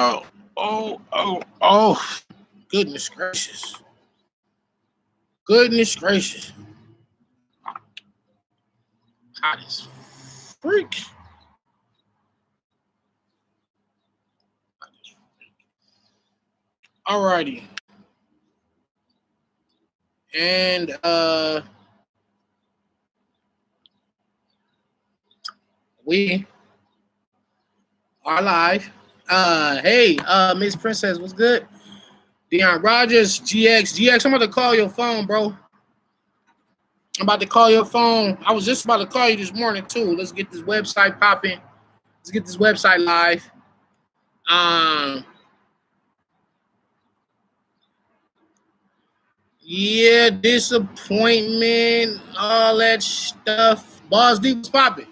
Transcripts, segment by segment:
Oh, oh. Goodness gracious. Goodness gracious. Hot as freak. Alrighty. And we are live. Hey, Miss Princess, what's good? Deion Rogers, GX, I'm about to call your phone, bro. I'm about to call your phone. I was just about to call you this morning too. Let's get this website popping. Let's get this website live. Yeah, disappointment, all that stuff. Boss D was popping.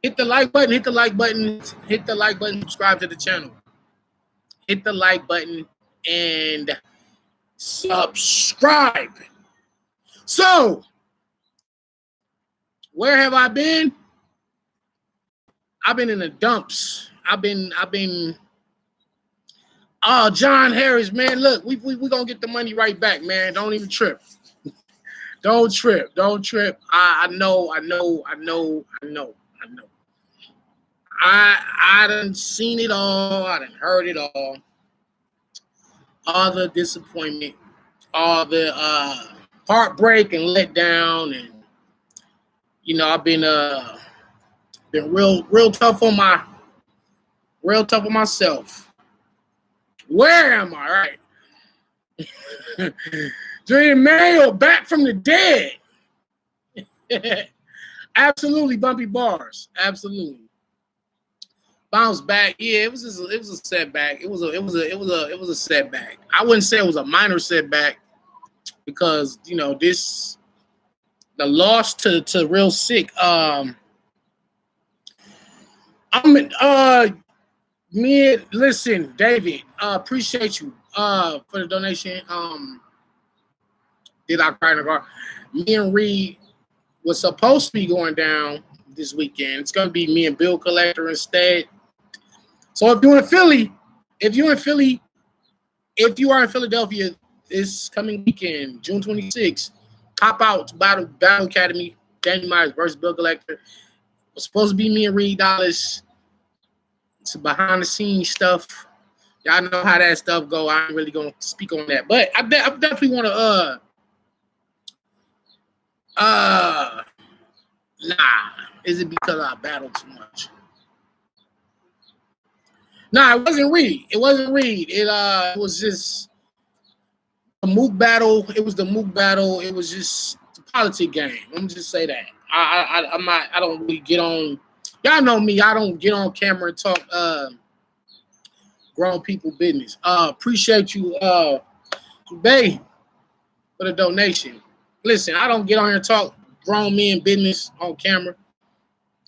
Hit the like button, hit the like button, hit the like button, subscribe to the channel. Hit the like button and subscribe. So, where have I been? I've been in the dumps. I've been oh, John Harris, man, look, we gonna get the money right back, man. Don't even trip. Don't trip. I know. I done seen it all. I done heard it all. All the disappointment, all the heartbreak and letdown, and you know, I've been real tough on myself. Where am I? Right. Dream Mayo back from the dead. Absolutely bumpy bars. Absolutely. Bounce back. Yeah, it was a setback. It was a setback. I wouldn't say it was a minor setback because, you know, the loss to Real Sikh. Listen, David, appreciate you for the donation. Did I cry in the car? Me and Reed was supposed to be going down this weekend. It's gonna be me and Bill Collector instead. So if you're in Philadelphia this coming weekend, June 26th, pop out to Battle Academy, Danny Myers versus Bill Collector. It's supposed to be me and Reed Dallas. It's behind the scenes stuff. Y'all know how that stuff go. I ain't really gonna speak on that, but I definitely want to is it because I battled too much? Nah, it wasn't Reed. It was just a Mook battle. It was the Mook battle. It was just a politic game. Let me just say that. I don't really get on. Y'all know me. I don't get on camera and talk grown people business. Appreciate you, Bay, for the donation. Listen, I don't get on here and talk grown men business on camera.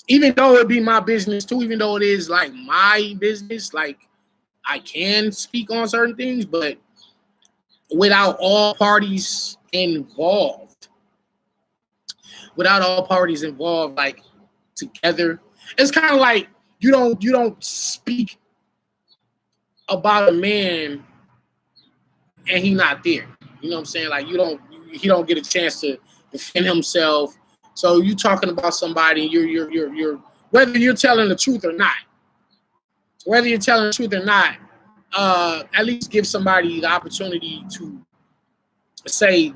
Even though it be my business too, even though it is like my business, like I can speak on certain things, but without all parties involved, like together, it's kind of like you don't speak about a man and he not there. You know what I'm saying? Like he don't get a chance to defend himself. So you talking about somebody, you're whether you're telling the truth or not. At least give somebody the opportunity to say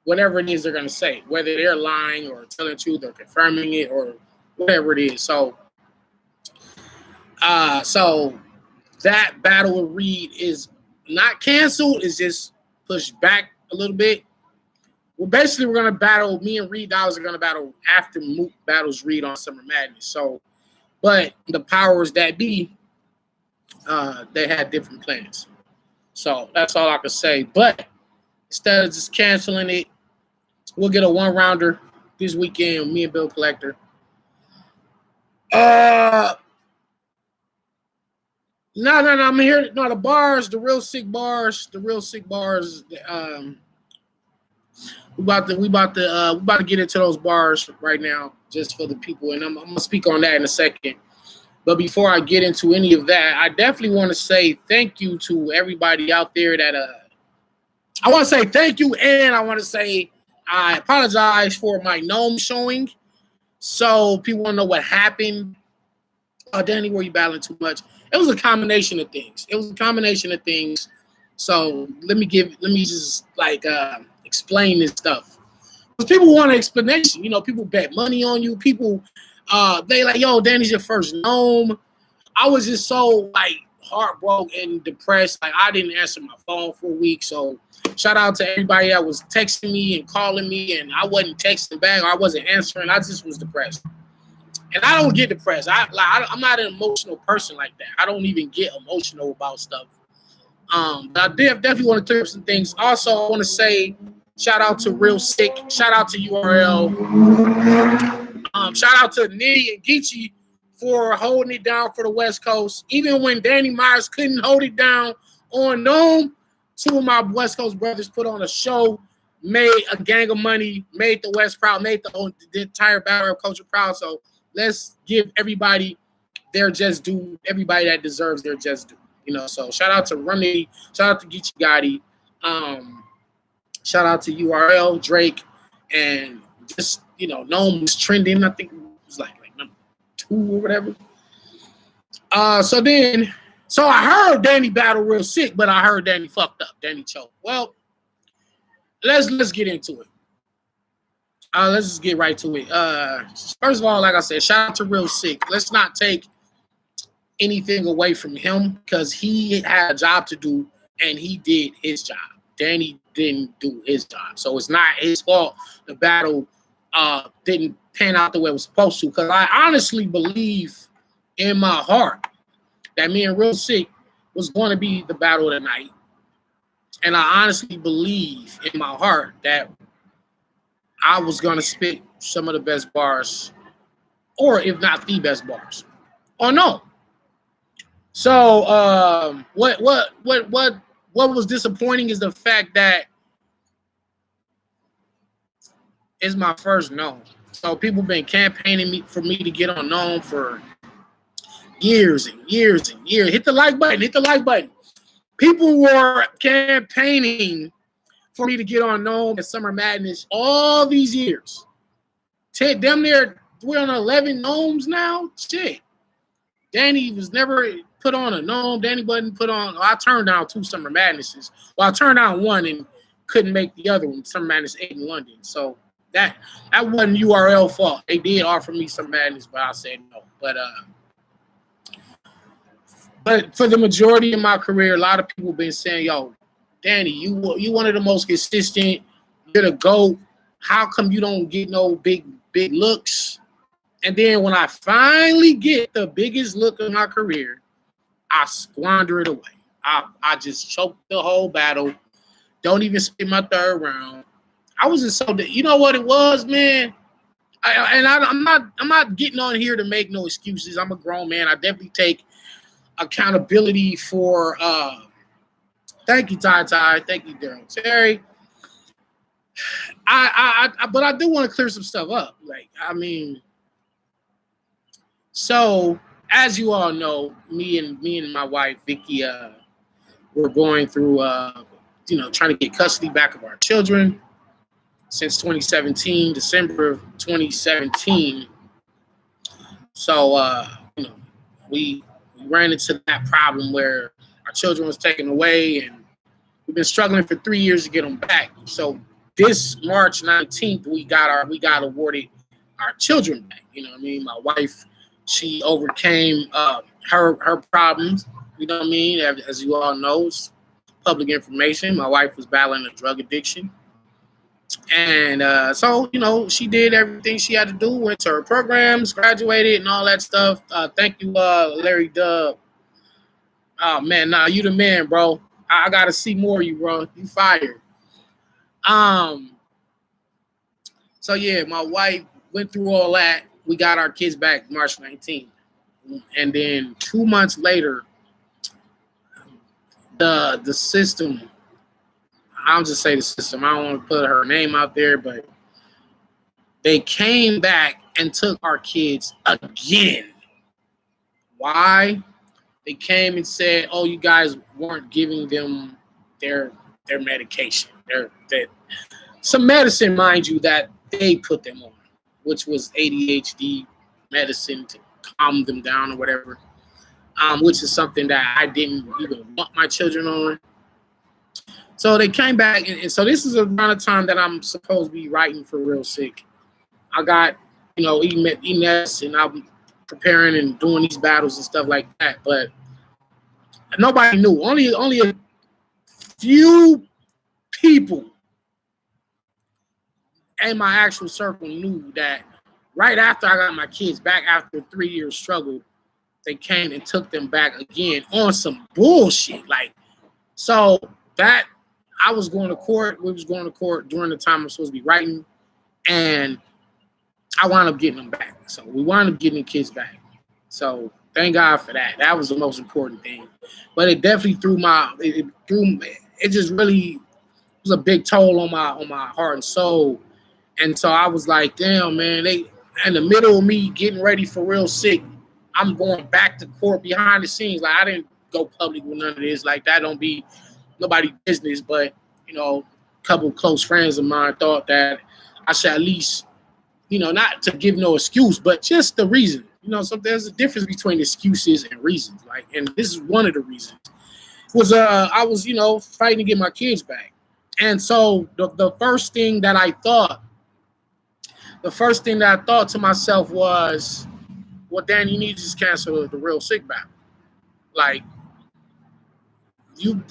whatever it is they're gonna say, whether they're lying or telling the truth or confirming it or whatever it is. So that battle with Reed is not canceled, it's just pushed back a little bit. Well, basically, we're going to battle. Me and Reed Dollars are going to battle after Mook battles Reed on Summer Madness. So, but the powers that be, they had different plans. So that's all I can say. But instead of just canceling it, we'll get a one-rounder this weekend with me and Bill Collector. No, I'm here. No, the bars, the real sick bars. We about to get into those bars right now, just for the people, and I'm gonna speak on that in a second. But before I get into any of that, I definitely want to say thank you to everybody out there that I want to say thank you, and I want to say I apologize for my gnome showing. So people want to know what happened. Danny, were you battling too much? It was a combination of things. So let me just like explain this stuff. Because people want an explanation. You know, people bet money on you. People, they like, yo, Danny's your first gnome. I was just so like heartbroken and depressed. Like I didn't answer my phone for a week. So shout out to everybody that was texting me and calling me, and I wasn't texting back or I wasn't answering. I just was depressed. And I don't get depressed. I'm not an emotional person like that. I don't even get emotional about stuff. But I definitely want to clear up some things. Also, I want to say shout out to Real Sikh. Shout out to URL. Shout out to Nitty and Geechee for holding it down for the West Coast. Even when Danny Myers couldn't hold it down on Gnome, two of my West Coast brothers put on a show, made a gang of money, made the West proud, made the entire Battle of Culture proud. So let's give everybody their just due, everybody that deserves their just due. You know, so shout out to Rumney, shout out to Geechee Gotti, shout out to URL, Drake, and just, you know, Gnome was trending. I think it was like number 2 or whatever. So I heard Danny battle real sick, but I heard Danny fucked up. Danny choked. Well, let's get into it. Let's just get right to it. First of all, like I said, shout out to Real Sick. Let's not take anything away from him because he had a job to do and he did his job. Danny didn't do his job. So it's not his fault the battle didn't pan out the way it was supposed to, because I honestly believe in my heart that me and Real Sick was going to be the battle of the night. And I honestly believe in my heart that I was going to spit some of the best bars, or if not the best bars, or no. So what was disappointing is the fact that it's my first Gnome. So people been campaigning for me to get on Gnome for years and years and years. Hit the like button. Hit the like button. People were campaigning for me to get on Gnome at Summer Madness all these years. Damn near, we're on 11 Gnomes now. Shit. Danny was never put on a Gnome. Danny wasn't put on. I turned down 2 Summer Madnesses. Well, I turned down 1 and couldn't make the other one, Summer Madness 8 in London. So that wasn't URL fault. They did offer me some madness, but I said no. But for the majority of my career, a lot of people been saying, yo, Danny, you one of the most consistent. You're the GOAT. How come you don't get no big looks? And then when I finally get the biggest look of my career, I squander it away. I just choked the whole battle. Don't even spit my 3rd round. I was just so you know what it was, man. I'm not getting on here to make no excuses. I'm a grown man. I definitely take accountability for. Thank you, Ty. Thank you, Daryl Terry. But I do want to clear some stuff up. Like, I mean, so as you all know, me and my wife Vicky, we're going through, trying to get custody back of our children since 2017, December of 2017. So, we ran into that problem where our children was taken away, and we've been struggling for 3 years to get them back. So this March 19th, we got awarded our children back. You know what I mean? My wife, she overcame her problems. You know what I mean? As you all know, it's public information. My wife was battling a drug addiction. And so, she did everything she had to do, went to her programs, graduated, and all that stuff. Thank you, Larry Dub. Oh, man, nah, you the man, bro. I got to see more of you, bro. You fired. So, yeah, my wife went through all that. We got our kids back March 19th. And then 2 months later, the system, I'll just say the system. I don't want to put her name out there, but they came back and took our kids again. why. They came and said, "Oh, you guys weren't giving them their medication. Their some medicine, mind you, that they put them on, which was ADHD medicine to calm them down or whatever, which is something that I didn't even want my children on." So they came back, and so this is around the time that I'm supposed to be writing for Real Sick. I got, EMS, and I'm preparing and doing these battles and stuff like that, but nobody knew. Only a few people in my actual circle knew that right after I got my kids back after a 3-year struggle, they came and took them back again on some bullshit. Like, so that I was going to court. We was going to court during the time I'm supposed to be writing, and I wound up getting them back. So we wound up getting the kids back. So thank God for that. That was the most important thing. But it definitely it just really was a big toll on my heart and soul. And so I was like, damn, man, they in the middle of me getting ready for Real Sick, I'm going back to court behind the scenes. Like, I didn't go public with none of this. Like, that don't be nobody's business. But, a couple close friends of mine thought that I should at least, not to give no excuse, but just the reason. So there's a difference between excuses and reasons. Like, and this is one of the reasons. Was I was, fighting to get my kids back. And so the first thing that I thought to myself was, well, Dan, you need to just cancel the Real Sick battle. Like, you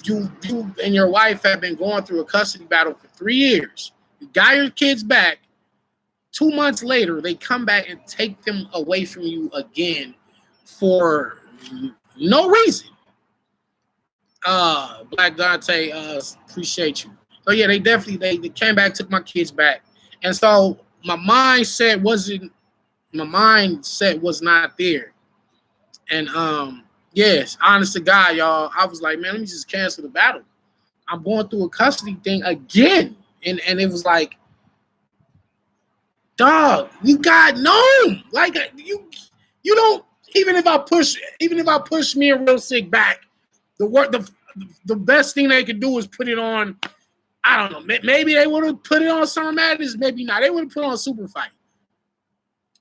and your wife have been going through a custody battle for 3 years. You got your kids back. 2 months later, they come back and take them away from you again for no reason. Black Dante, appreciate you. So yeah, they came back, took my kids back. And so my mindset was not there. And yes, honest to God, y'all, I was like, man, let me just cancel the battle. I'm going through a custody thing again. And it was like, dog, you got known. Like, you don't, even if I push me and Real Sick back, the best thing they could do is put it on. I don't know. Maybe they would have put it on Summer Madness. Maybe not. They would have put it on Super Fight.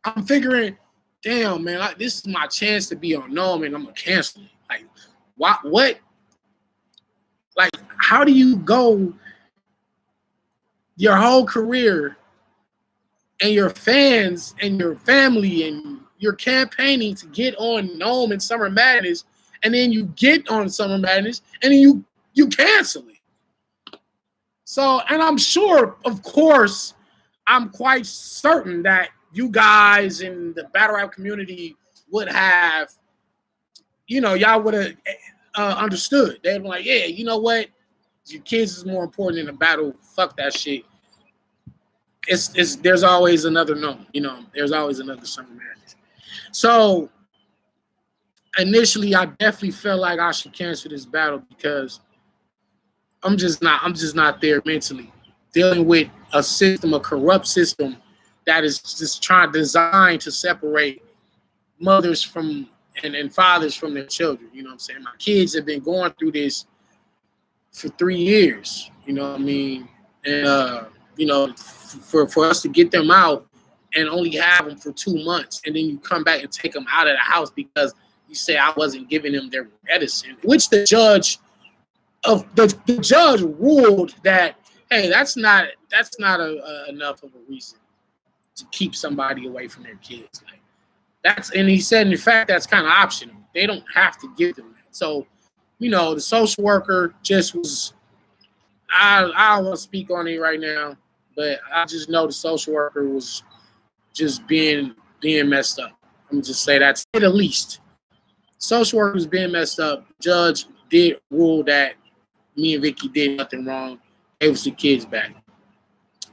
I'm figuring, damn, man, this is my chance to be unknown, and I'm gonna cancel it. Like, what? Like, how do you go your whole career and your fans and your family and you're campaigning to get on Gnome and Summer Madness, and then you get on Summer Madness, and then you cancel it? So, and I'm sure, of course, I'm quite certain that you guys in the battle rap community would have, y'all would have understood. They'd be like, yeah, you know what? Your kids is more important than the battle. Fuck that shit. There's always another Gnome, there's always another Summer Madness. So initially, I definitely felt like I should cancel this battle because I'm just not there mentally. Dealing with a corrupt system that is just designed to separate mothers from and fathers from their children. You know what I'm saying? My kids have been going through this for 3 years. You know what I mean? And for us to get them out and only have them for 2 months, and then you come back and take them out of the house because you say I wasn't giving them their medicine, which the judge ruled that, hey, that's not enough of a reason to keep somebody away from their kids. Like, and he said, in fact, that's kind of optional. They don't have to give them that. So, the social worker just was. I don't want to speak on it right now, but I just know the social worker was just being messed up. I'm just say that's at the least. Social worker was being messed up. Judge did rule that me and Vicky did nothing wrong. Gave us the kids back.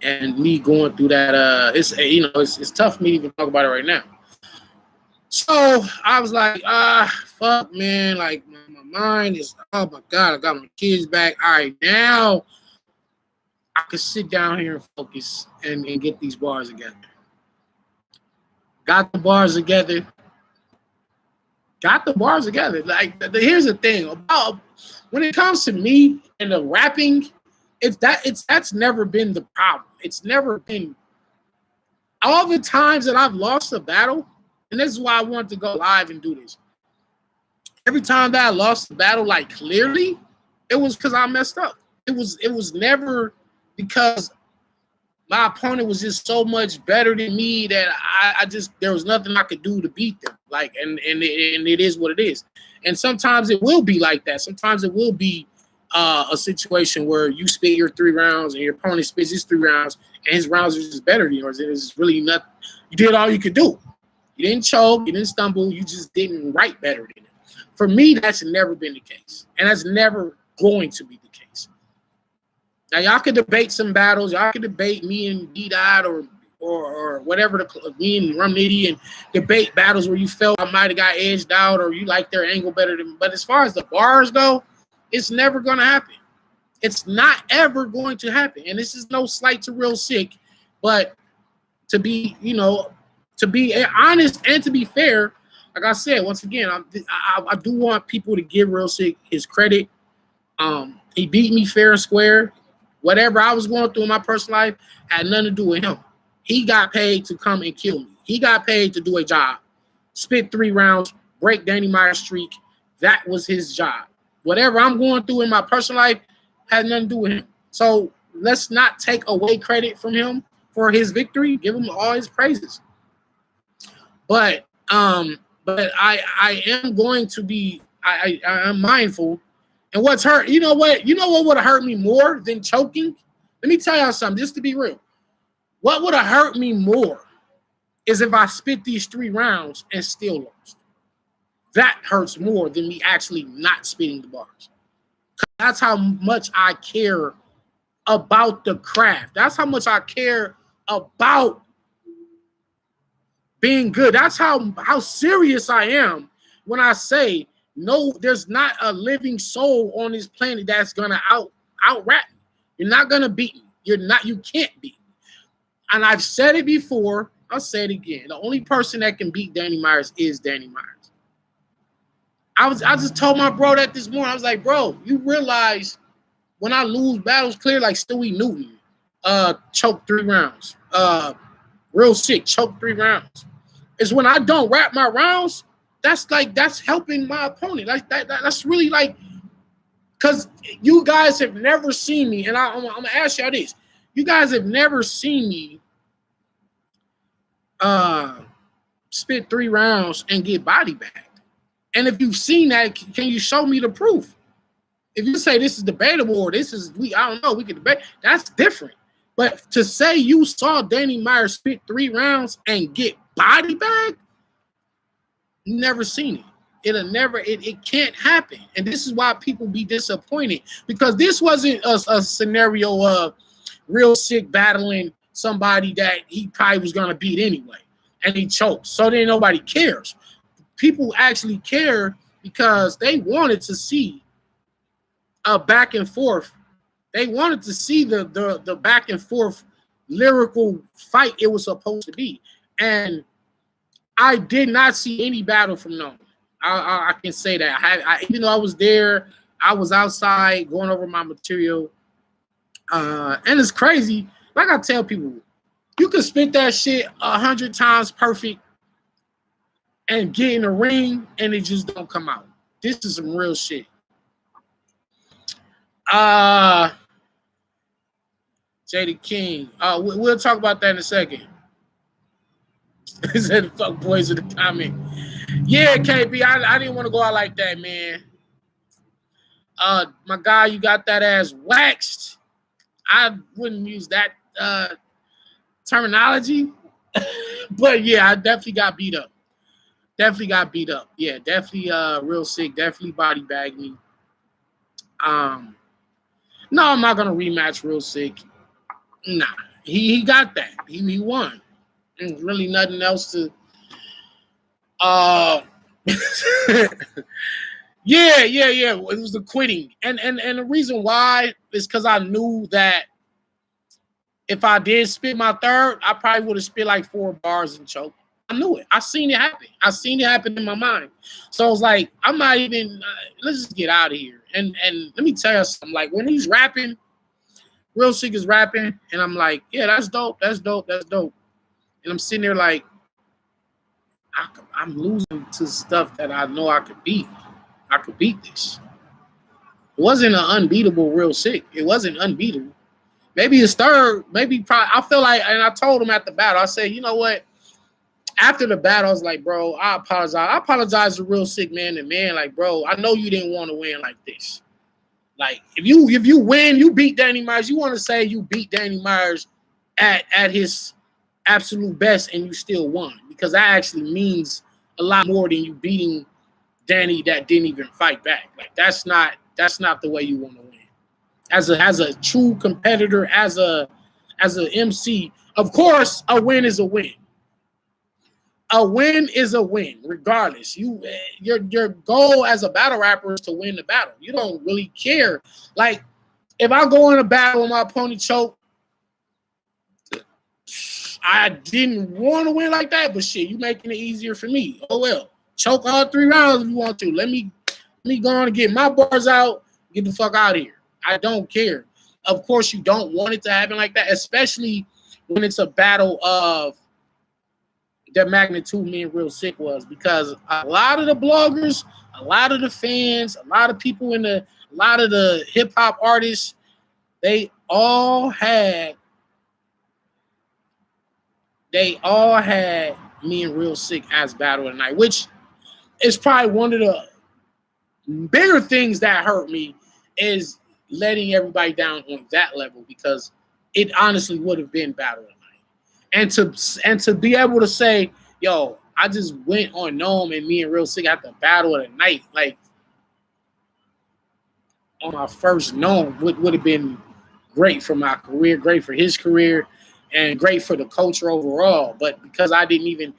And me going through that, it's tough for me to even talk about it right now. So I was like, fuck, man. Like, my mind is, oh my God, I got my kids back. All right, now I can sit down here and focus and get these bars together. Got the bars together. got the bars together. Like here's the thing about when it comes to me and the rapping, that's never been the problem. It's never been all the times that I've lost a battle, and this is why I wanted to go live and do this. Every time that I lost the battle, like clearly, it was because I messed up. It was never because my opponent was just so much better than me that I just there was nothing I could do to beat them. Like and it is what it is. And sometimes it will be like that. Sometimes it will be a situation where you spit your 3 rounds and your opponent spits his 3 rounds and his rounds are just better than yours. And it's really nothing. You did all you could do. You didn't choke, you didn't stumble, you just didn't write better than him. For me, that's never been the case. And that's never going to be the case. Now, y'all could debate some battles. Y'all could debate me and D-Dot or whatever, me and Rum Nitty, and debate battles where you felt I might have got edged out or you like their angle better than. But as far as the bars go, it's never going to happen. It's not ever going to happen. And this is no slight to Real Sikh, but to be, to be honest and to be fair, like I said, once again, I do want people to give Real Sikh his credit. He beat me fair and square. Whatever I was going through in my personal life had nothing to do with him. He got paid to come and kill me. He got paid to do a job. Spit 3 rounds, break Danny Meyer's streak. That was his job. Whatever I'm going through in my personal life had nothing to do with him. So let's not take away credit from him for his victory. Give him all his praises. But I am going to be I'm mindful. And what's hurt, you know what would have hurt me more than choking? Let me tell y'all something, just to be real. What would have hurt me more is if I spit these 3 rounds and still lost. That hurts more than me actually not spitting the bars. That's how much I care about the craft. That's how much I care about being good. That's how serious I am when I say, no, there's not a living soul on this planet that's gonna out rap me. You're not gonna beat me. You can't beat me. And I've said it before, I'll say it again. The only person that can beat Danny Myers is Danny Myers. I just told my bro that this morning. I was like, bro, you realize when I lose battles clear, like Stewie Newton, choked 3 rounds. Real Sikh, choked 3 rounds. It's when I don't rap my rounds. That's helping my opponent. Like that's really like, because you guys have never seen me, and I'm gonna ask y'all this: you guys have never seen me spit 3 rounds and get body bagged. And if you've seen that, can you show me the proof? If you say this is debatable or this is I don't know, we can debate. That's different. But to say you saw Danny Meyer spit 3 rounds and get body bagged. Never seen it. It can't happen. And this is why people be disappointed, because this wasn't a scenario of Real Sikh battling somebody that he probably was going to beat anyway, and he choked. So then nobody cares. People actually care because they wanted to see a back and forth. They wanted to see the back and forth lyrical fight it was supposed to be. And I did not see any battle from no one. I can say that. Even though I was there, I was outside going over my material. And it's crazy. Like I tell people, you can spit that shit 100 times perfect and get in the ring and it just don't come out. This is some real shit. Jada King. We'll talk about that in a second. He said, fuck boys in the comment. Yeah, KB, I didn't want to go out like that, man. My guy, you got that ass waxed. I wouldn't use that terminology. But yeah, I definitely got beat up. Yeah, definitely Real Sikh, definitely body bagged me. No, I'm not gonna rematch Real Sikh. Nah, he got that. He won. There's really nothing else to. Yeah. It was the quitting, and the reason why is because I knew that if I did spit my third, I probably would have spit like 4 bars and choked. I knew it. I seen it happen. I seen it happen in my mind. So I was like, I'm not even. Let's just get out of here. And let me tell you something. Like when he's rapping, Real Sikh is rapping, and I'm like, yeah, that's dope. That's dope. That's dope. And I'm sitting there like, I'm losing to stuff that I know I could beat. I could beat this. It wasn't an unbeatable Real Sikh. It wasn't unbeatable. Maybe his third, maybe probably. I feel like, and I told him at the battle, I said, you know what? After the battle, I was like, bro, I apologize. I apologize to Real Sikh, man. And man, like, bro, I know you didn't want to win like this. Like, if you win, you beat Danny Myers. You want to say you beat Danny Myers at his absolute best, and you still won, because that actually means a lot more than you beating Danny that didn't even fight back. Like, that's not the way you want to win. As a true competitor, as a MC, of course, a win is a win. A win is a win, regardless. Your goal as a battle rapper is to win the battle. You don't really care. Like, if I go in a battle and my opponent choke, I didn't want to win like that, but shit, you making it easier for me. Oh well, choke all 3 rounds if you want to. Let me go on and get my bars out. Get the fuck out of here. I don't care. Of course, you don't want it to happen like that, especially when it's a battle of the magnitude me and Real Sikh was, because a lot of the bloggers, a lot of the fans, a lot of people a lot of the hip hop artists, they all had me and Real Sikh as battle tonight, which is probably one of the bigger things that hurt me, is letting everybody down on that level, because it honestly would have been battle tonight. And to be able to say, yo, I just went on Gnome and me and Real Sikh at the battle of the night, like on my first Gnome, would have been great for my career, great for his career, and great for the culture overall. But because I didn't even,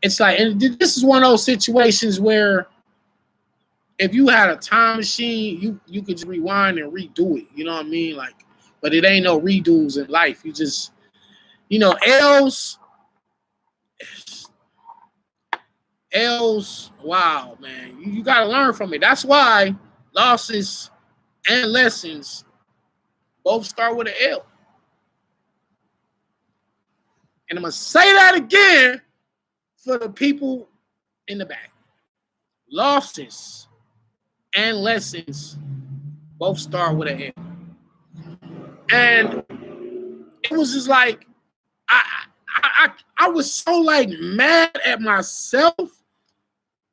it's like, and this is one of those situations where if you had a time machine, you could just rewind and redo it. You know what I mean? Like, but it ain't no redos in life. You just, L's, wow, man. You got to learn from it. That's why losses and lessons both start with an L. And I'm going to say that again for the people in the back. Losses and lessons both start with an L. And it was just like, I was so like mad at myself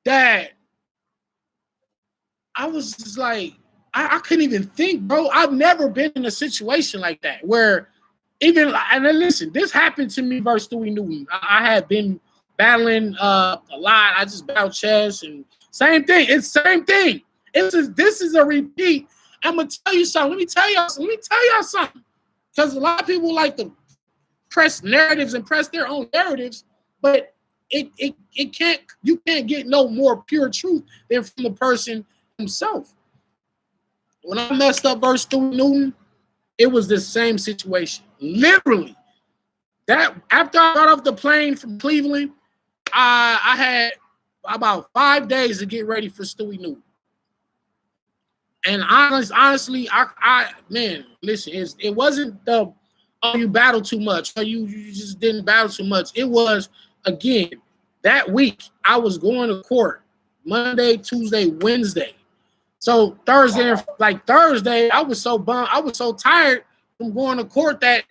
that I was just like, I couldn't even think, bro. I've never been in a situation like that where even, and then listen, this happened to me versus Stewie Newton. I had been battling a lot. I just battled chess and same thing. It's same thing. This is a repeat. I'm gonna tell you something. Let me tell y'all something. Because a lot of people like to press narratives and press their own narratives, but you can't get no more pure truth than from the person himself. When I messed up versus Stewie Newton, it was the same situation. Literally. That after I got off the plane from Cleveland, I had about 5 days to get ready for Stewie Newton. And honestly, man, listen, it wasn't the you battle too much, or you just didn't battle too much. It was, again, that week I was going to court Monday, Tuesday, Wednesday. So Thursday, I was so bummed. I was so tired from going to court and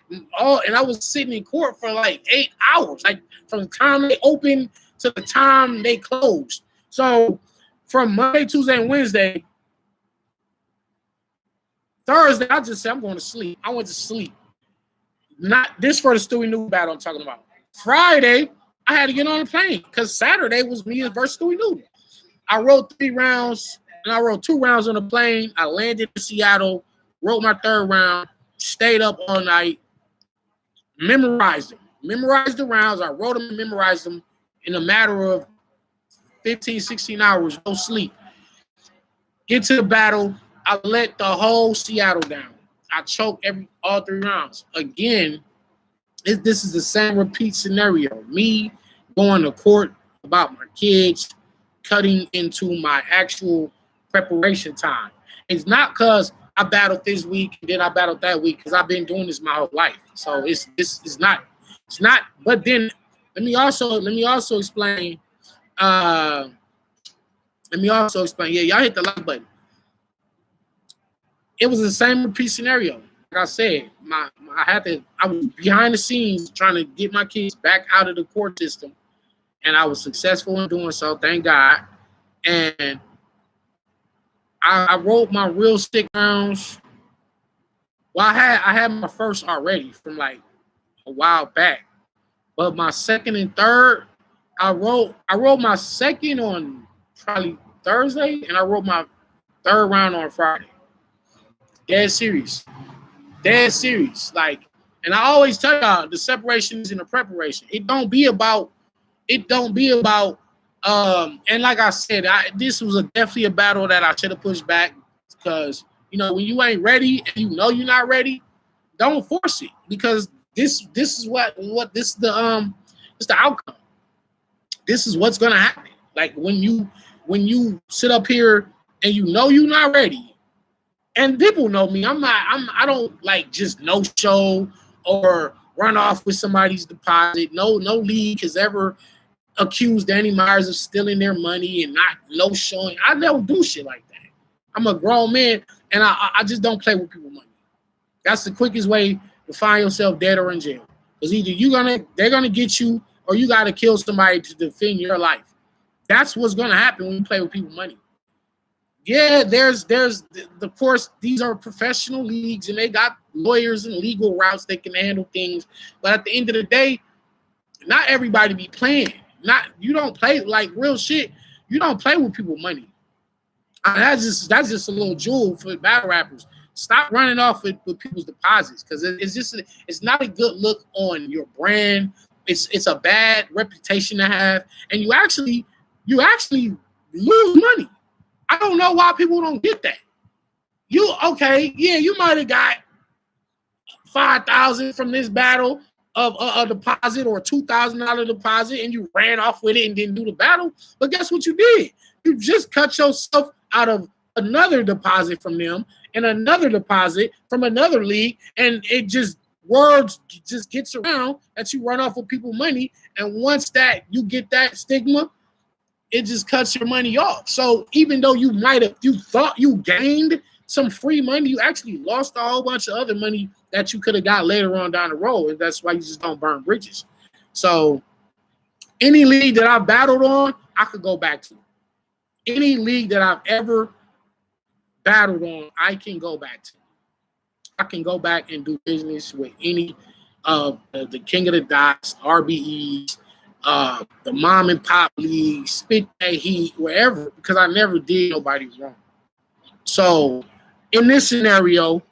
I was sitting in court for like 8 hours, like from the time they opened to the time they closed. So from Monday, Tuesday, and Wednesday, Thursday, I just said, I'm going to sleep. I went to sleep. Not this for the Stewie Newton battle I'm talking about. Friday, I had to get on a plane because Saturday was me versus Stewie Newton. I rode 3 rounds, and I rode 2 rounds on the plane. I landed in Seattle, wrote my 3rd round, stayed up all night, memorized them. Memorized the rounds. I wrote them and memorized them in a matter of 15, 16 hours, no sleep. Get to the battle. I let the whole Seattle down. I choked all 3 rounds. Again, this is the same repeat scenario. Me going to court about my kids, cutting into my actual preparation time. It's not because I battled this week and then I battled that week, because I've been doing this my whole life. So it's not. But then let me also explain. Yeah, y'all hit the like button. It was the same repeat scenario. Like I said, I was behind the scenes trying to get my kids back out of the court system, and I was successful in doing so, thank God. And I wrote my real Sikh rounds. Well, I had my first already from like a while back, but my second and third, I wrote my second on probably Thursday, and I wrote my third round on Friday. Dead serious. Like, and I always tell y'all, the separation is in the preparation. It don't be about. And like I said, this was definitely a battle that I should have pushed back, because when you ain't ready and you're not ready, don't force it, because this is what this is the outcome. This is what's gonna happen. Like when you sit up here and you're not ready. And people know me. I don't like just no show or run off with somebody's deposit. No league has ever accused Danny Myers of stealing their money and not no showing. I never do shit like that. I'm a grown man, and I just don't play with people's money. That's the quickest way to find yourself dead or in jail. Because either they're gonna get you, or you gotta kill somebody to defend your life. That's what's gonna happen when you play with people's money. Yeah, there's of course, these are professional leagues and they got lawyers and legal routes that can handle things. But at the end of the day, not everybody be playing. You don't play like real shit. You don't play with people's money. That's just a little jewel for battle rappers. Stop running off with people's deposits, because it's not a good look on your brand. It's a bad reputation to have, and you actually lose money. I don't know why people don't get that. You might have got 5,000 from this battle of a deposit, or $2,000 deposit, and you ran off with it and didn't do the battle. But guess what you did? You just cut yourself out of another deposit from them and another deposit from another league, and words just gets around that you run off with people's money, and once that you get that stigma, it just cuts your money off. So even though you thought you gained some free money, you actually lost a whole bunch of other money that you could have got later on down the road. And that's why you just don't burn bridges. So any league that I've battled on, I could go back to. Any league that I've ever battled on, I can go back to. I can go back and do business with any of the King of the Dots, RBEs, the mom and pop league, spit that heat, wherever, because I never did nobody wrong. So in this scenario,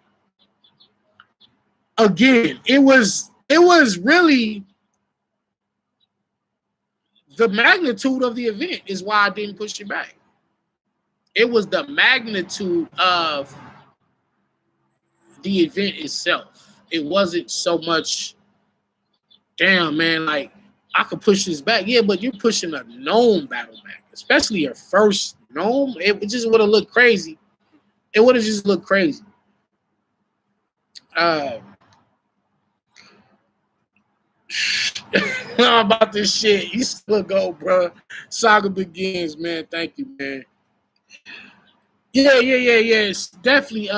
again, it was really the magnitude of the event is why I didn't push it back. It was the magnitude of the event itself. It wasn't so much, damn, man, like, I could push this back. Yeah, but you're pushing a known battle back, especially your first known. It just would have looked crazy. It would have just looked crazy. About this shit. You still go, bro. Saga begins, man. Thank you, man. Yeah. It's definitely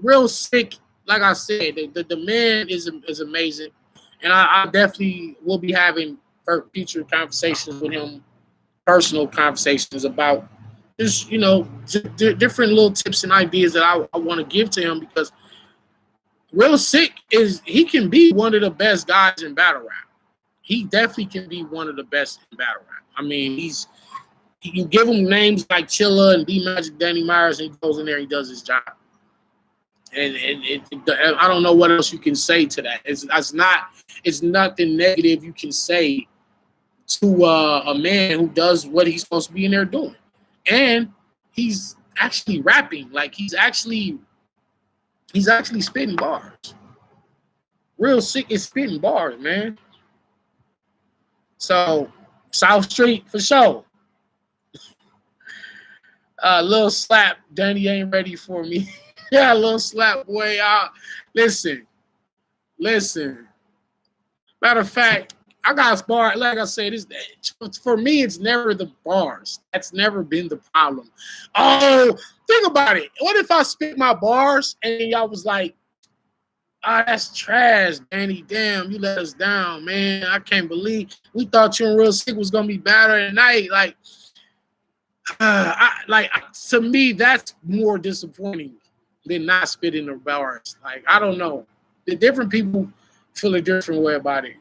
real sick. Like I said, the man is amazing. And I definitely will be having future conversations with him, personal conversations about just, different little tips and ideas that I want to give to him, because Real Sick he can be one of the best guys in battle rap. He definitely can be one of the best in battle rap. I mean, you give him names like Chilla and D Magic, Danny Myers, and he goes in there, he does his job. And I don't know what else you can say to that. It's nothing negative you can say to a man who does what he's supposed to be in there doing. And he's actually rapping. Like, he's actually spitting bars. Real Sick is spitting bars, man. So South Street for sure. Little slap, Danny ain't ready for me. Yeah, little slap, boy. Listen. Matter of fact, I got bars. Like I said, for me, it's never the bars. That's never been the problem. Oh, think about it. What if I spit my bars and y'all was like, that's trash, Danny. Damn, you let us down, man. I can't believe we thought you and Real Sick was gonna be better tonight. To me, that's more disappointing than not spitting the bars. Like, I don't know. The different people feel a different way about it.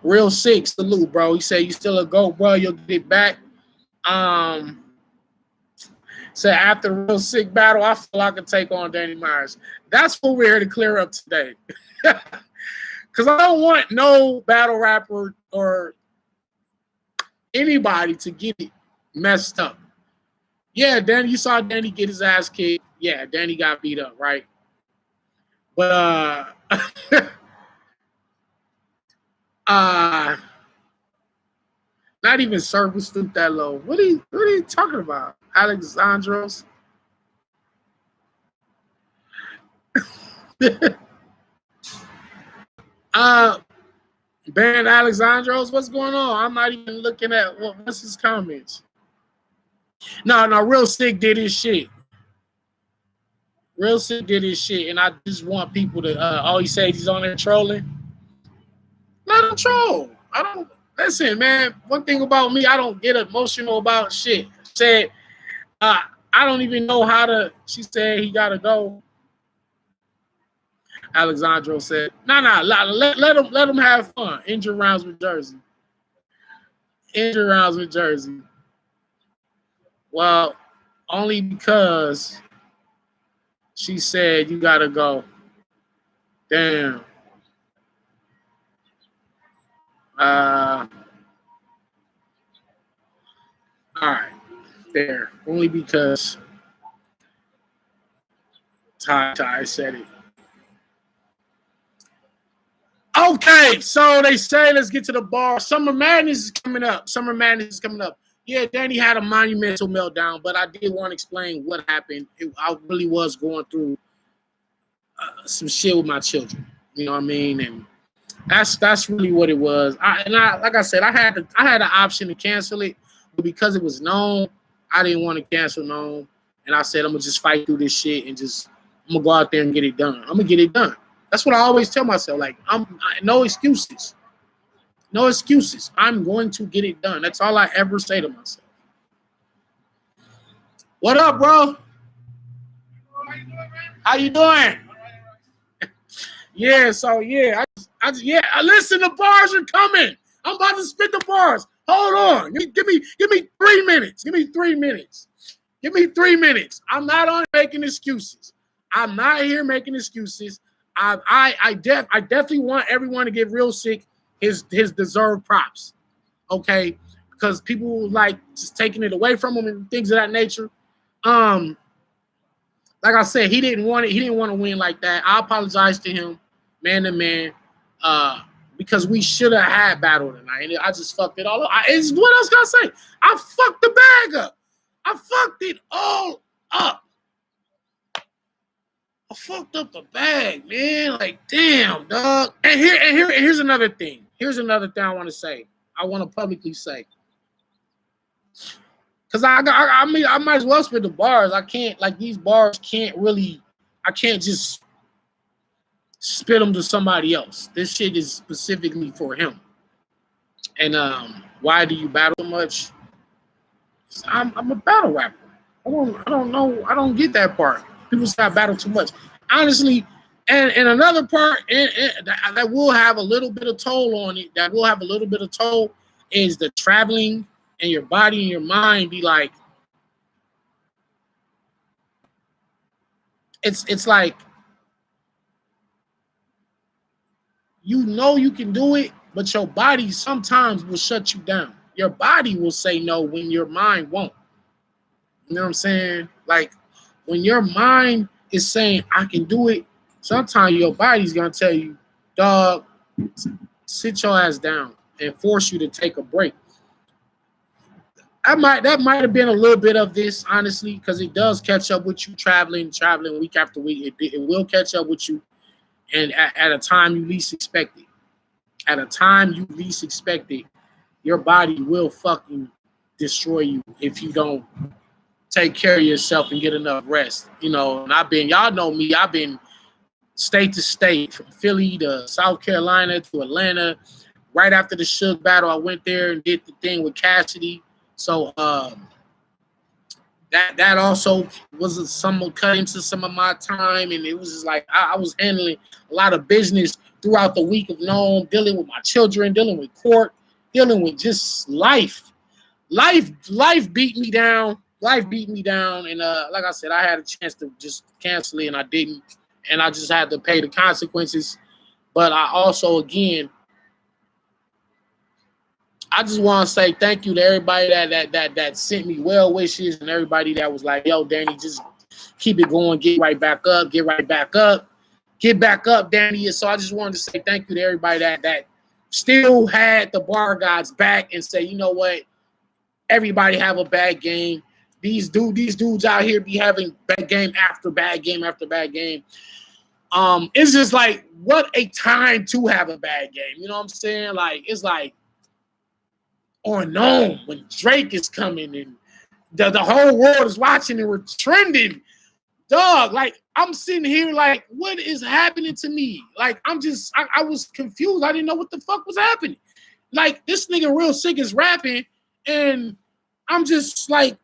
Real Sick, salute, bro. He said you still a GOAT, bro. You'll get it back. Said after the Real Sick battle, I feel I could take on Danny Myers. That's what we're here to clear up today. Because I don't want no battle rapper or anybody to get it messed up. Yeah, Danny, you saw Danny get his ass kicked. Yeah, Danny got beat up, right? But not even service stooped that low. What are you talking about? Alexandros? Ben Alexandros, what's going on? I'm not even looking at what's his comments. No, Real Sick did his shit. Real Sick did his shit, and I just want people to he said he's on there trolling. Let him troll. I don't listen, man. One thing about me, I don't get emotional about shit. Said I don't even know how to. She said he gotta go. Alexandro said, "No, let him have fun. Injury rounds with Jersey. Injury rounds with Jersey. Well, only because she said you gotta go. Damn. All right, there. Only because Ty said it. Okay, so they say let's get to the bar. Summer Madness is coming up. Yeah, Danny had a monumental meltdown, but I did want to explain what happened. I really was going through some shit with my children. You know what I mean? And that's really what it was. Like I said, I had the option to cancel it, but because it was known, I didn't want to cancel known. And I said I'm gonna just fight through this shit and I'm gonna go out there and get it done. I'm gonna get it done. That's what I always tell myself. Like, no excuses. No excuses. I'm going to get it done. That's all I ever say to myself. What up, bro? How you doing? Yeah, so yeah. Listen, the bars are coming. I'm about to spit the bars. Hold on. Give me 3 minutes. Give me 3 minutes. I'm not on making excuses. I'm not here making excuses. I definitely want everyone to give Real Sick his deserved props, okay? Because people like just taking it away from him and things of that nature. Like I said, he didn't want it. He didn't want to win like that. I apologize to him, man to man, because we should have had battle tonight. And I just fucked it all up. What else can I say? I fucked the bag up. I fucked it all up. I fucked up the bag, man. Like, damn, dog. And here's another thing. Here's another thing I want to say. I want to publicly say. Because I mean, I might as well spit the bars. I can't, like, these bars can't really, I can't just spit them to somebody else. This shit is specifically for him. And why do you battle so much? I'm a battle rapper. I don't know. I don't get that part. People say I battle too much. Honestly, and another part that will have a little bit of toll on it, is the traveling and your body and your mind be like, it's like, you know you can do it, but your body sometimes will shut you down. Your body will say no when your mind won't. You know what I'm saying? Like, when your mind is saying, I can do it, sometimes your body's going to tell you, dog, sit your ass down. and force you to take a break. That might have been a little bit of this, honestly, because it does catch up with you traveling week after week. It will catch up with you, and at a time you least expect it. At a time you least expect it, your body will fucking destroy you if you don't take care of yourself and get enough rest. You know, and y'all know me, I've been state to state, from Philly to South Carolina to Atlanta. Right after the Suge battle, I went there and did the thing with Cassidy. So that also was some cut into some of my time, and it was just like I was handling a lot of business throughout the week of Nome, dealing with my children, dealing with court, dealing with just life. Life beat me down. Life beat me down, and like I said, I had a chance to just cancel it, and I didn't, and I just had to pay the consequences. But I also, again, I just want to say thank you to everybody that sent me well wishes, and everybody that was like, "Yo, Danny, just keep it going, get right back up, get back up, Danny." And so I just wanted to say thank you to everybody that still had the bar gods back and say, you know what, everybody have a bad game. These dudes out here be having bad game after bad game after bad game. It's just like, what a time to have a bad game. You know what I'm saying? Like, it's like on Nome when Drake is coming and the whole world is watching and we're trending. Dog, like, I'm sitting here like, what is happening to me? Like, I was confused. I didn't know what the fuck was happening. Like, this nigga Real Sick is rapping, and I'm just like,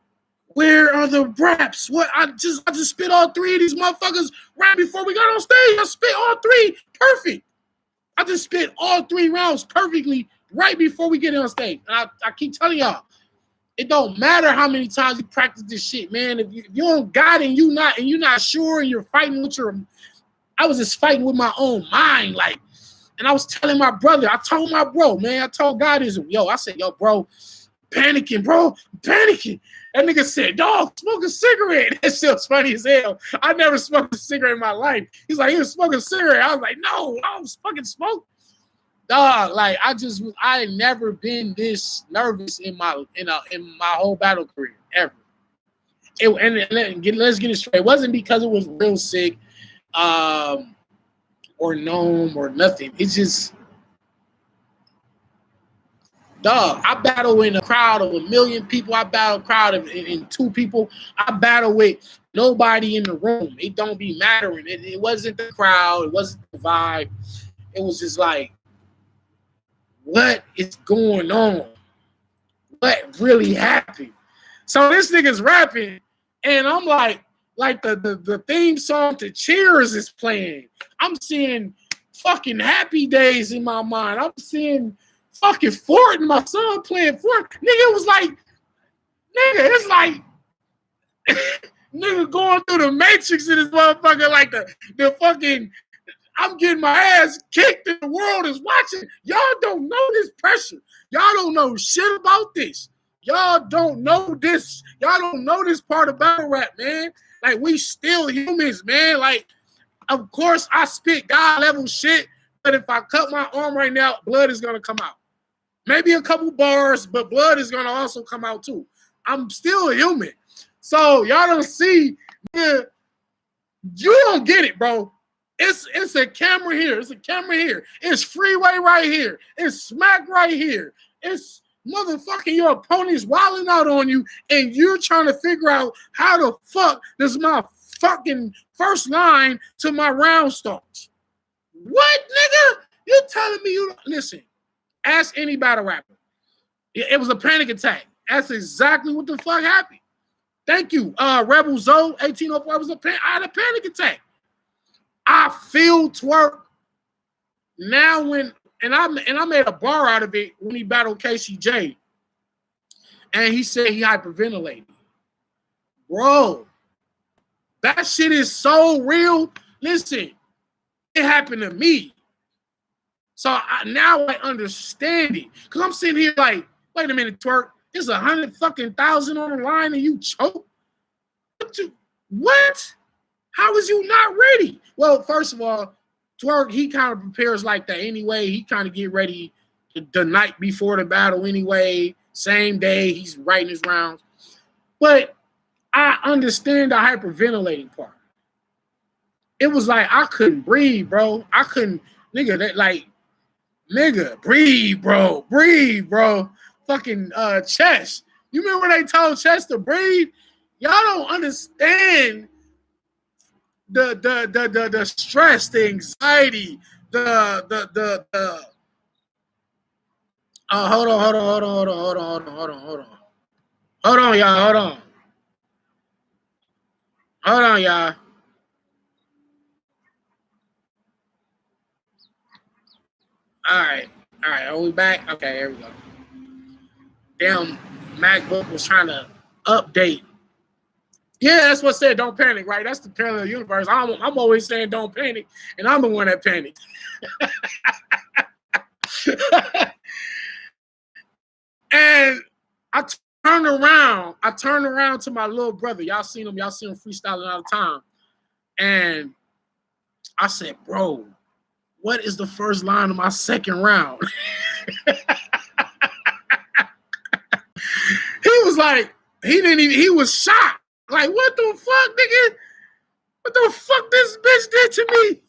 where are the raps? What I just spit all three of these motherfuckers right before we got on stage. I spit all three perfect. I just spit all 3 rounds perfectly right before we get on stage. And I keep telling y'all, it don't matter how many times you practice this shit, man. If you don't got it and you're not sure and you're fighting with I was just fighting with my own mind, like, and I was telling my brother, I told my bro, man, I told Godism, I said, yo, bro, panicking, bro, panicking. That nigga said, dog, smoke a cigarette. That shit was funny as hell. I never smoked a cigarette in my life. He's like, he was smoking a cigarette. I was like, no, I don't fucking smoke. Dog, like, I had never been this nervous in my whole battle career, ever. Let's get it straight. It wasn't because it was Real Sick or Nome or nothing. It's just, dog, I battle in a crowd of 1 million people. I battle a crowd in 2 people. I battle with nobody in the room. It don't be mattering. It wasn't the crowd. It wasn't the vibe. It was just like, what is going on? What really happened? So this nigga's rapping, and I'm like the theme song to Cheers is playing. I'm seeing fucking Happy Days in my mind. I'm seeing fucking Fort and my son playing Fort. Nigga was like, it's like nigga going through the Matrix in this motherfucker, like the fucking, I'm getting my ass kicked and the world is watching. Y'all don't know this pressure. Y'all don't know shit about this. Y'all don't know this. Y'all don't know this part of battle rap, man. Like, we still humans, man. Like, of course I spit God level shit, but if I cut my arm right now, blood is gonna come out. Maybe a couple bars, but blood is gonna also come out too. I'm still a human. So y'all don't see, man, you don't get it, bro. It's a camera here. It's a camera here. It's freeway right here. It's smack right here. It's motherfucking your opponent's wilding out on you, and you're trying to figure out how the fuck does my fucking first line to my round starts. What, nigga? You telling me you don't listen? Ask any battle rapper. It was a panic attack. That's exactly what the fuck happened. Thank you, Rebel Zoe 1804. I had a panic attack. I feel Twerk now and I made a bar out of it when he battled KCJ, and he said he hyperventilated. Bro, that shit is so real. Listen, it happened to me. So now I understand it. Because I'm sitting here like, wait a minute, Twerk, there's 100,000 on the line and you choke? What? How is you not ready? Well, first of all, Twerk, he kind of prepares like that anyway. He kind of get ready the night before the battle anyway. Same day, he's writing his rounds. But I understand the hyperventilating part. It was like I couldn't breathe, bro. I couldn't, nigga, breathe, bro. Fucking Chess. You remember when they told Chess to breathe? Y'all don't understand the stress, the anxiety, the hold on, y'all. Hold on, y'all. All right. Are we back? Okay, here we go. Damn, MacBook was trying to update. Yeah, that's what said don't panic, right? That's the parallel universe. I'm always saying don't panic, and I'm the one that panicked. And I turned around to my little brother. Y'all seen him freestyling all the time. And I said, bro, what is the first line of my second round? He was like, he was shocked. Like, what the fuck, nigga? What the fuck this bitch did to me?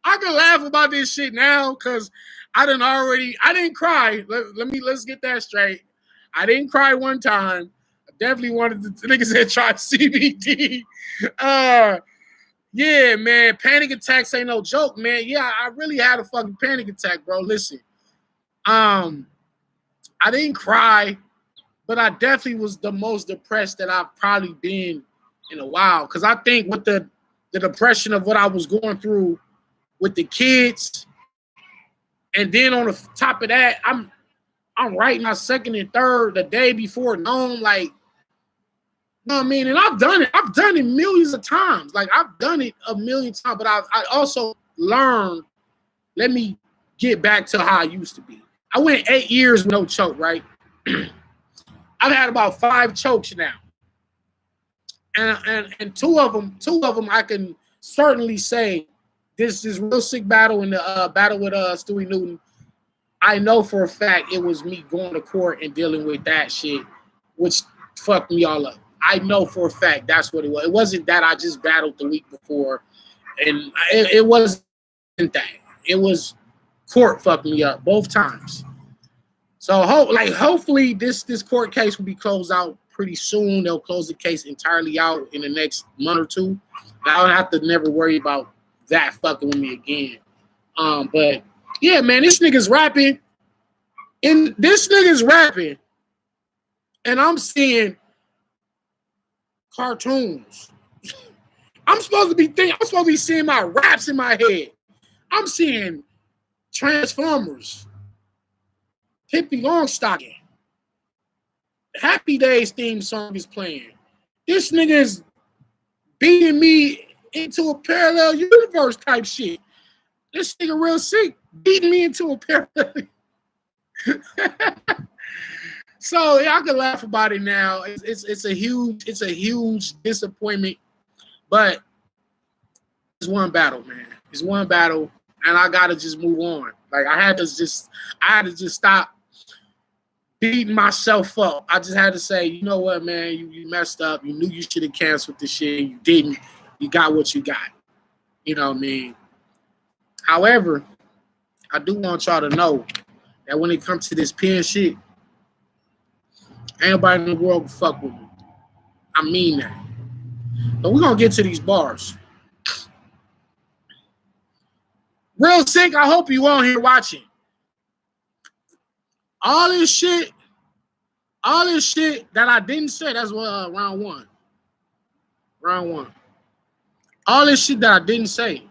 I can laugh about this shit now because I didn't cry. Let's get that straight. I didn't cry one time. I definitely wanted the niggas that tried CBD. Yeah, man, panic attacks ain't no joke, man. Yeah, I really had a fucking panic attack, bro. Listen, I didn't cry, but I definitely was the most depressed that I've probably been in a while. Because I think with the depression of what I was going through with the kids, and then on the top of that, I'm writing my second and third the day before known, like, you know what I mean? And I've done it millions of times. Like, I've done it a million times, but I also learned, let me get back to how I used to be. I went 8 years with no choke, right? I've had about 5 chokes now. And two of them I can certainly say this real sick battle in the battle with Stewie Newton. I know for a fact it was me going to court and dealing with that shit, which fucked me all up. I know for a fact that's what it was. It wasn't that I just battled the week before, and it wasn't that. It was court fucked me up both times. So hopefully this court case will be closed out pretty soon. They'll close the case entirely out in the next month or two. I don't have to never worry about that fucking with me again. But yeah, man, this nigga's rapping. And I'm seeing cartoons. I'm supposed to be seeing my raps in my head. I'm seeing Transformers, Pippi Longstocking, Happy Days theme song is playing. This nigga is beating me into a parallel universe type shit. This nigga real sick, beating me into a parallel. So yeah, I can laugh about it now. It's a huge disappointment, but it's one battle, man. It's one battle, and I gotta just move on. Like I had to just stop beating myself up. I just had to say, you know what, man, you messed up. You knew you should have canceled this shit. You didn't. You got what you got. You know what I mean? However, I do want y'all to know that when it comes to this pen shit, ain't nobody in the world can fuck with me. I mean that. But we're going to get to these bars. Real Sick, I hope you on here watching. All this shit that I didn't say, that's what round one. All this shit that I didn't say.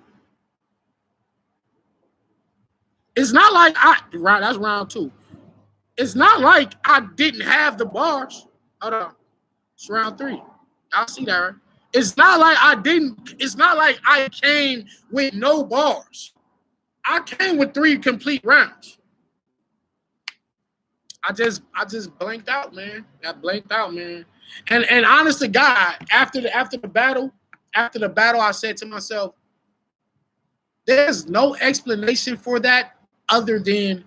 It's not like that's round 2. It's not like I didn't have the bars. Hold on. It's round 3. Y'all see that, right? It's not like I came with no bars. I came with 3 complete rounds. I just blanked out, man. I blanked out, man. And honest to God, after the battle, I said to myself, there's no explanation for that other than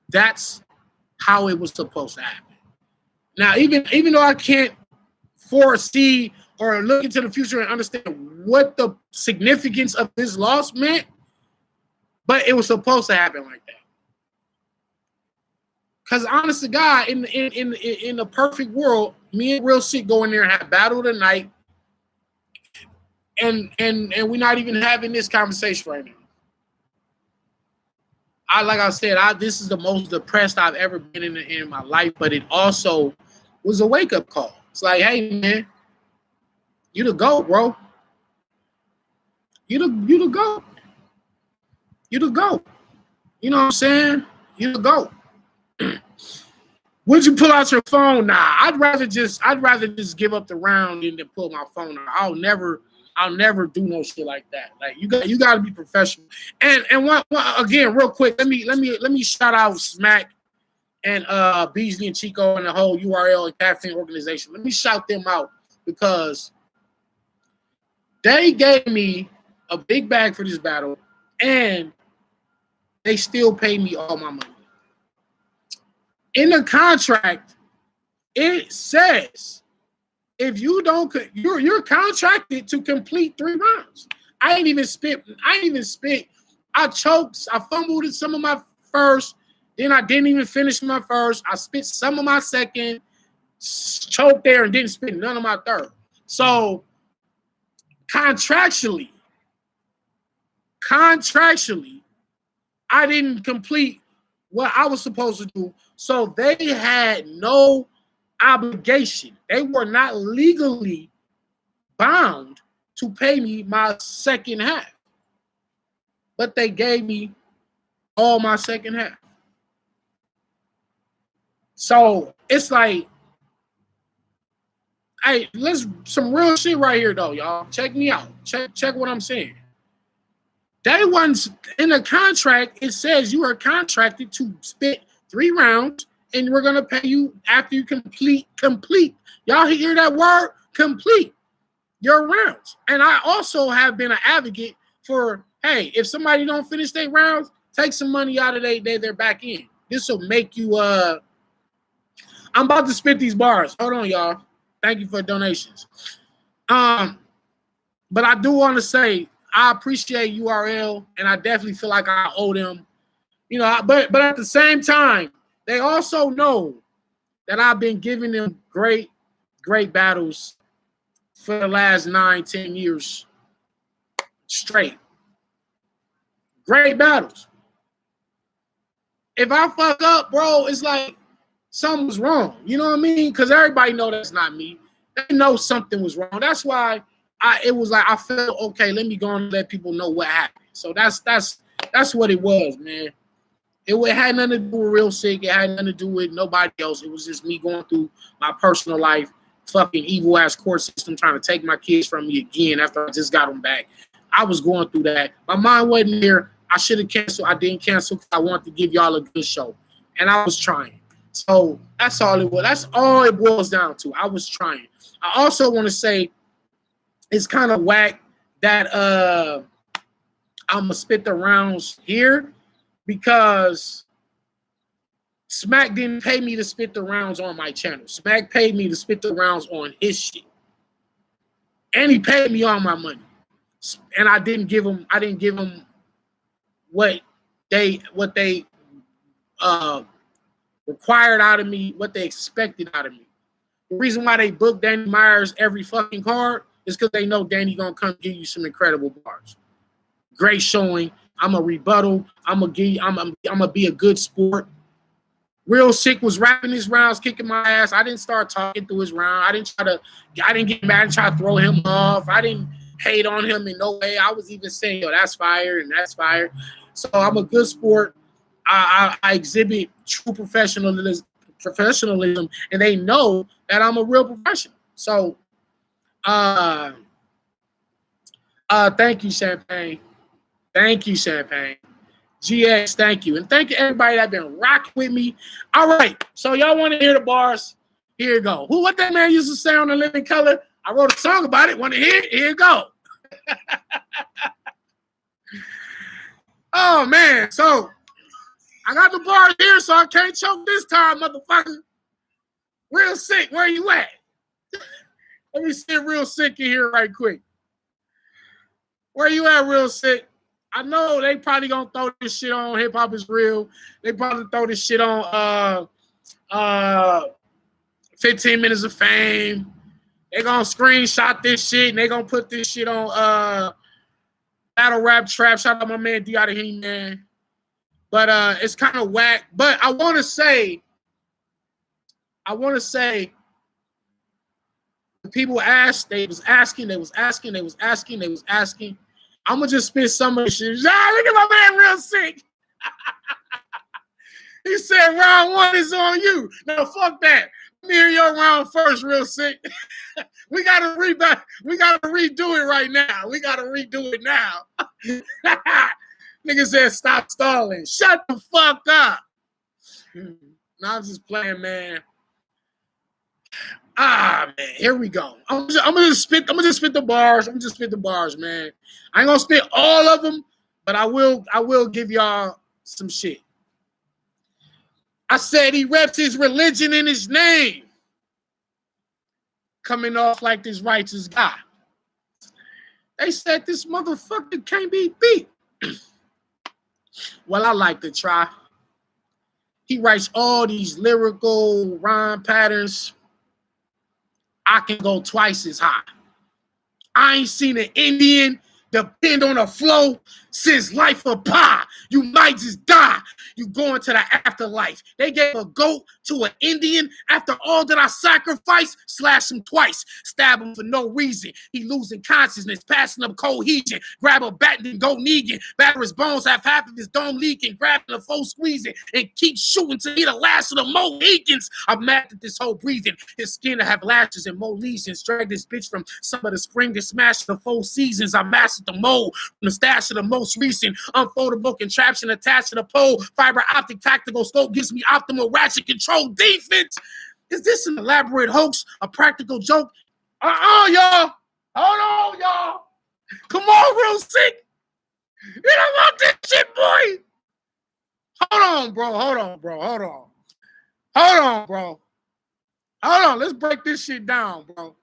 that's how it was supposed to happen. Now, even though I can't foresee or look into the future and understand what the significance of this loss meant, but it was supposed to happen like that. Because honest to God, in the perfect world, me and Real Sikh go in there and have battle tonight, and we're not even having this conversation right now. Like I said, this is the most depressed I've ever been in my life, but it also was a wake-up call. It's like, hey, man, you the GOAT, bro. You the GOAT. You the GOAT. You know what I'm saying? You the GOAT. Would you pull out your phone? Nah, I'd rather just give up the round than to pull my phone out. I'll never do no shit like that. Like you got to be professional. And one again, real quick, let me shout out Smack and Beasley and Chico and the whole URL and Caffeine organization. Let me shout them out because they gave me a big bag for this battle, and they still pay me all my money. In the contract, it says if you don't, you're contracted to complete 3 rounds. I ain't even spit. I choked. I fumbled in some of my first. Then I didn't even finish my first. I spit some of my second, choked there, and didn't spit none of my third. So contractually, I didn't complete what I was supposed to do. So they had no obligation. They were not legally bound to pay me my second half. But they gave me all my second half. So it's like, hey, let's some real shit right here though, y'all. Check me out. Check what I'm saying. They wasn't in the contract. It says you are contracted to spit 3 rounds, and we're gonna pay you after you complete. Y'all hear that word? Complete your rounds. And I also have been an advocate for, hey, if somebody don't finish their rounds, take some money out of their back end. This will make you. I'm about to spit these bars. Hold on, y'all. Thank you for donations. But I do want to say I appreciate URL, and I definitely feel like I owe them. You know, but at the same time, they also know that I've been giving them great battles for the last 9-10 years straight. Great battles. If I fuck up, bro, it's like something was wrong. You know what I mean? Because everybody know that's not me. They know something was wrong. That's why it was like I felt okay. Let me go and let people know what happened. So that's what it was, man. It had nothing to do with Real Sikh. It had nothing to do with nobody else. It was just me going through my personal life, fucking evil ass court system trying to take my kids from me again after I just got them back. I was going through that. My mind wasn't there. I should have canceled. I didn't cancel because I wanted to give y'all a good show, and I was trying. So that's all it was. That's all it boils down to. I was trying. I also want to say it's kind of whack that I'm gonna spit the rounds here because Smack didn't pay me to spit the rounds on my channel. Smack paid me to spit the rounds on his shit, and he paid me all my money. And I didn't give him what they required out of me, what they expected out of me. The reason why they booked Danny Myers every fucking card is because they know Danny gonna come give you some incredible bars. Great showing. I'm a rebuttal. I'm gonna be a good sport. Real Sikh was rapping his rounds, kicking my ass. I didn't start talking through his round. I didn't get mad and try to throw him off. I didn't hate on him in no way. I was even saying, yo, that's fire and that's fire. So I'm a good sport. I exhibit true professionalism, and they know that I'm a real professional. So thank you, Champagne. Thank you, Champagne. GX, thank you. And thank you everybody that been rocking with me. All right. So y'all want to hear the bars? Here you go. What that man used to say on The Living Color? I wrote a song about it. Want to hear it? Here you go. Oh, man. So I got the bars here, so I can't choke this time, motherfucker. Real Sick, where you at? Let me see Real Sick in here right quick. Where you at, Real Sick? I know they probably gonna throw this shit on Hip Hop Is Real. They probably throw this shit on 15 Minutes of Fame. They gonna screenshot this shit and they gonna put this shit on Battle Rap Trap. Shout out my man D out of here, man. But it's kind of whack. But I wanna say people asked, they was asking. I'm gonna just spit some of this shit. Ah, look at my man Real Sick. He said round one is on you. No, fuck that. Let me hear your round first, Real Sick. We gotta redo it right now. We gotta redo it now. Nigga said stop stalling. Shut the fuck up. Now I'm just playing, man. Man, here we go. I'm gonna spit the bars, man. I ain't gonna spit all of them, but I will give y'all some shit. I said he reps his religion in his name. Coming off like this righteous guy. They said this motherfucker can't be beat. Well, I like to try. He writes all these lyrical rhyme patterns. I can go twice as high. I ain't seen an Indian depend on a flow since life of pie. You might just die. You going to the afterlife. They gave a goat to an Indian. After all that I sacrificed, slash him twice. Stab him for no reason. He losing consciousness, passing up cohesion. Grab a bat and go Negan. Batter his bones, have half of his dome leaking. Grabbing the foe squeezing. And keep shooting till he the last of the Mohicans. I'm mad at this whole breathing. His skin to have lashes and more lesions. Drag this bitch from some of the spring to smash the 4 seasons. I mastered the mold from the stash of the most recent. Unfoldable contraption attached to the pole. Fiber optic tactical scope gives me optimal ratchet control defense. Is this an elaborate hoax? A practical joke? Y'all. Hold on, y'all. Come on, Real Sick. You don't want this shit, boy. Hold on, bro. Let's break this shit down, bro.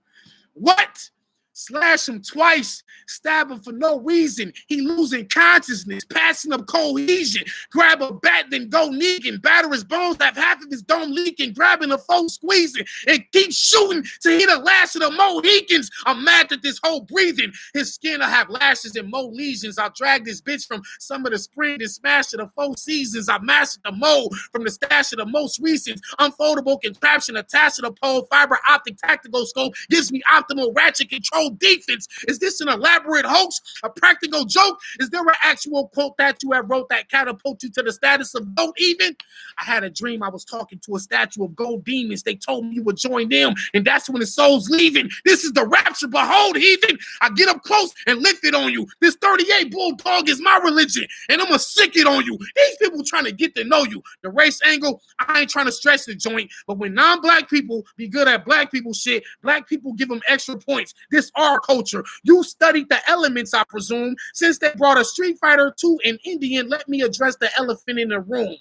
What? Slash him twice, stab him for no reason. He losing consciousness, passing up cohesion. Grab a bat, then go Negan. Batter his bones, have half of his dome leaking. Grabbing the foe squeezing and keep shooting to hit the last of the Mohicans. I'm mad at this whole breathing. His skin will have lashes and more lesions. I'll drag this bitch from some of the spring and smash to the 4 seasons. I mastered the mold from the stash of the most recent. Unfoldable contraption attached to the pole. Fiber optic tactical scope gives me optimal ratchet control defense. Is this an elaborate hoax? A practical joke? Is there an actual quote that you have wrote that catapult you to the status of goat even? I had a dream I was talking to a statue of gold demons. They told me you would join them, and that's when the soul's leaving. This is the rapture. Behold, heathen. I get up close and lift it on you. This 38 bulldog is my religion, and I'm going to sick it on you. These people trying to get to know you. The race angle, I ain't trying to stretch the joint, but when non-black people be good at black people shit, black people give them extra points. This our culture. You studied the elements, I presume. Since they brought a Street Fighter 2 in Indian, let me address the elephant in the room.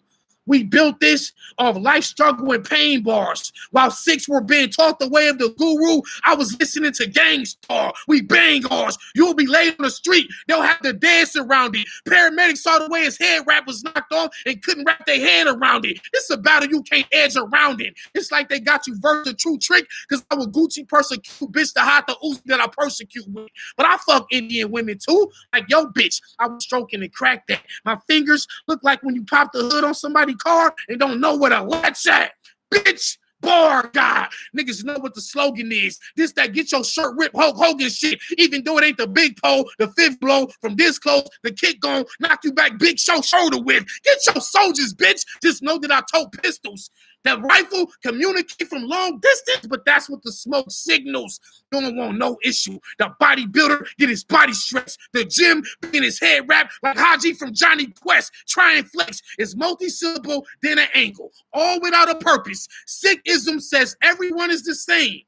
We built this of life struggle and pain bars. While Sikhs were being taught the way of the guru, I was listening to Gangstar. We bang ours. You'll be laid on the street. They'll have the dance around it. Paramedics saw the way his head wrap was knocked off and couldn't wrap their head around it. It's a battle you can't edge around it. It's like they got you versed the true trick because I will Gucci persecute bitch to hide the Uzi that I persecute with. But I fuck Indian women too. Like, yo, bitch, I was stroking and cracked that. My fingers look like when you pop the hood on somebody's car and don't know where to latch at. Bitch, bar guy. Niggas know what the slogan is. This that get your shirt ripped Hulk Hogan shit. Even though it ain't the big pole, the fifth blow from this close, the kick gon' knock you back big show shoulder with. Get your soldiers, bitch. Just know that I told pistols. That rifle communicate from long distance, but that's what the smoke signals. You don't want no issue. The bodybuilder get his body stretched. The gym being his head wrapped like Haji from Johnny Quest. Try and flex is multi-syllable, then an angle. All without a purpose. Sikhism says everyone is the same.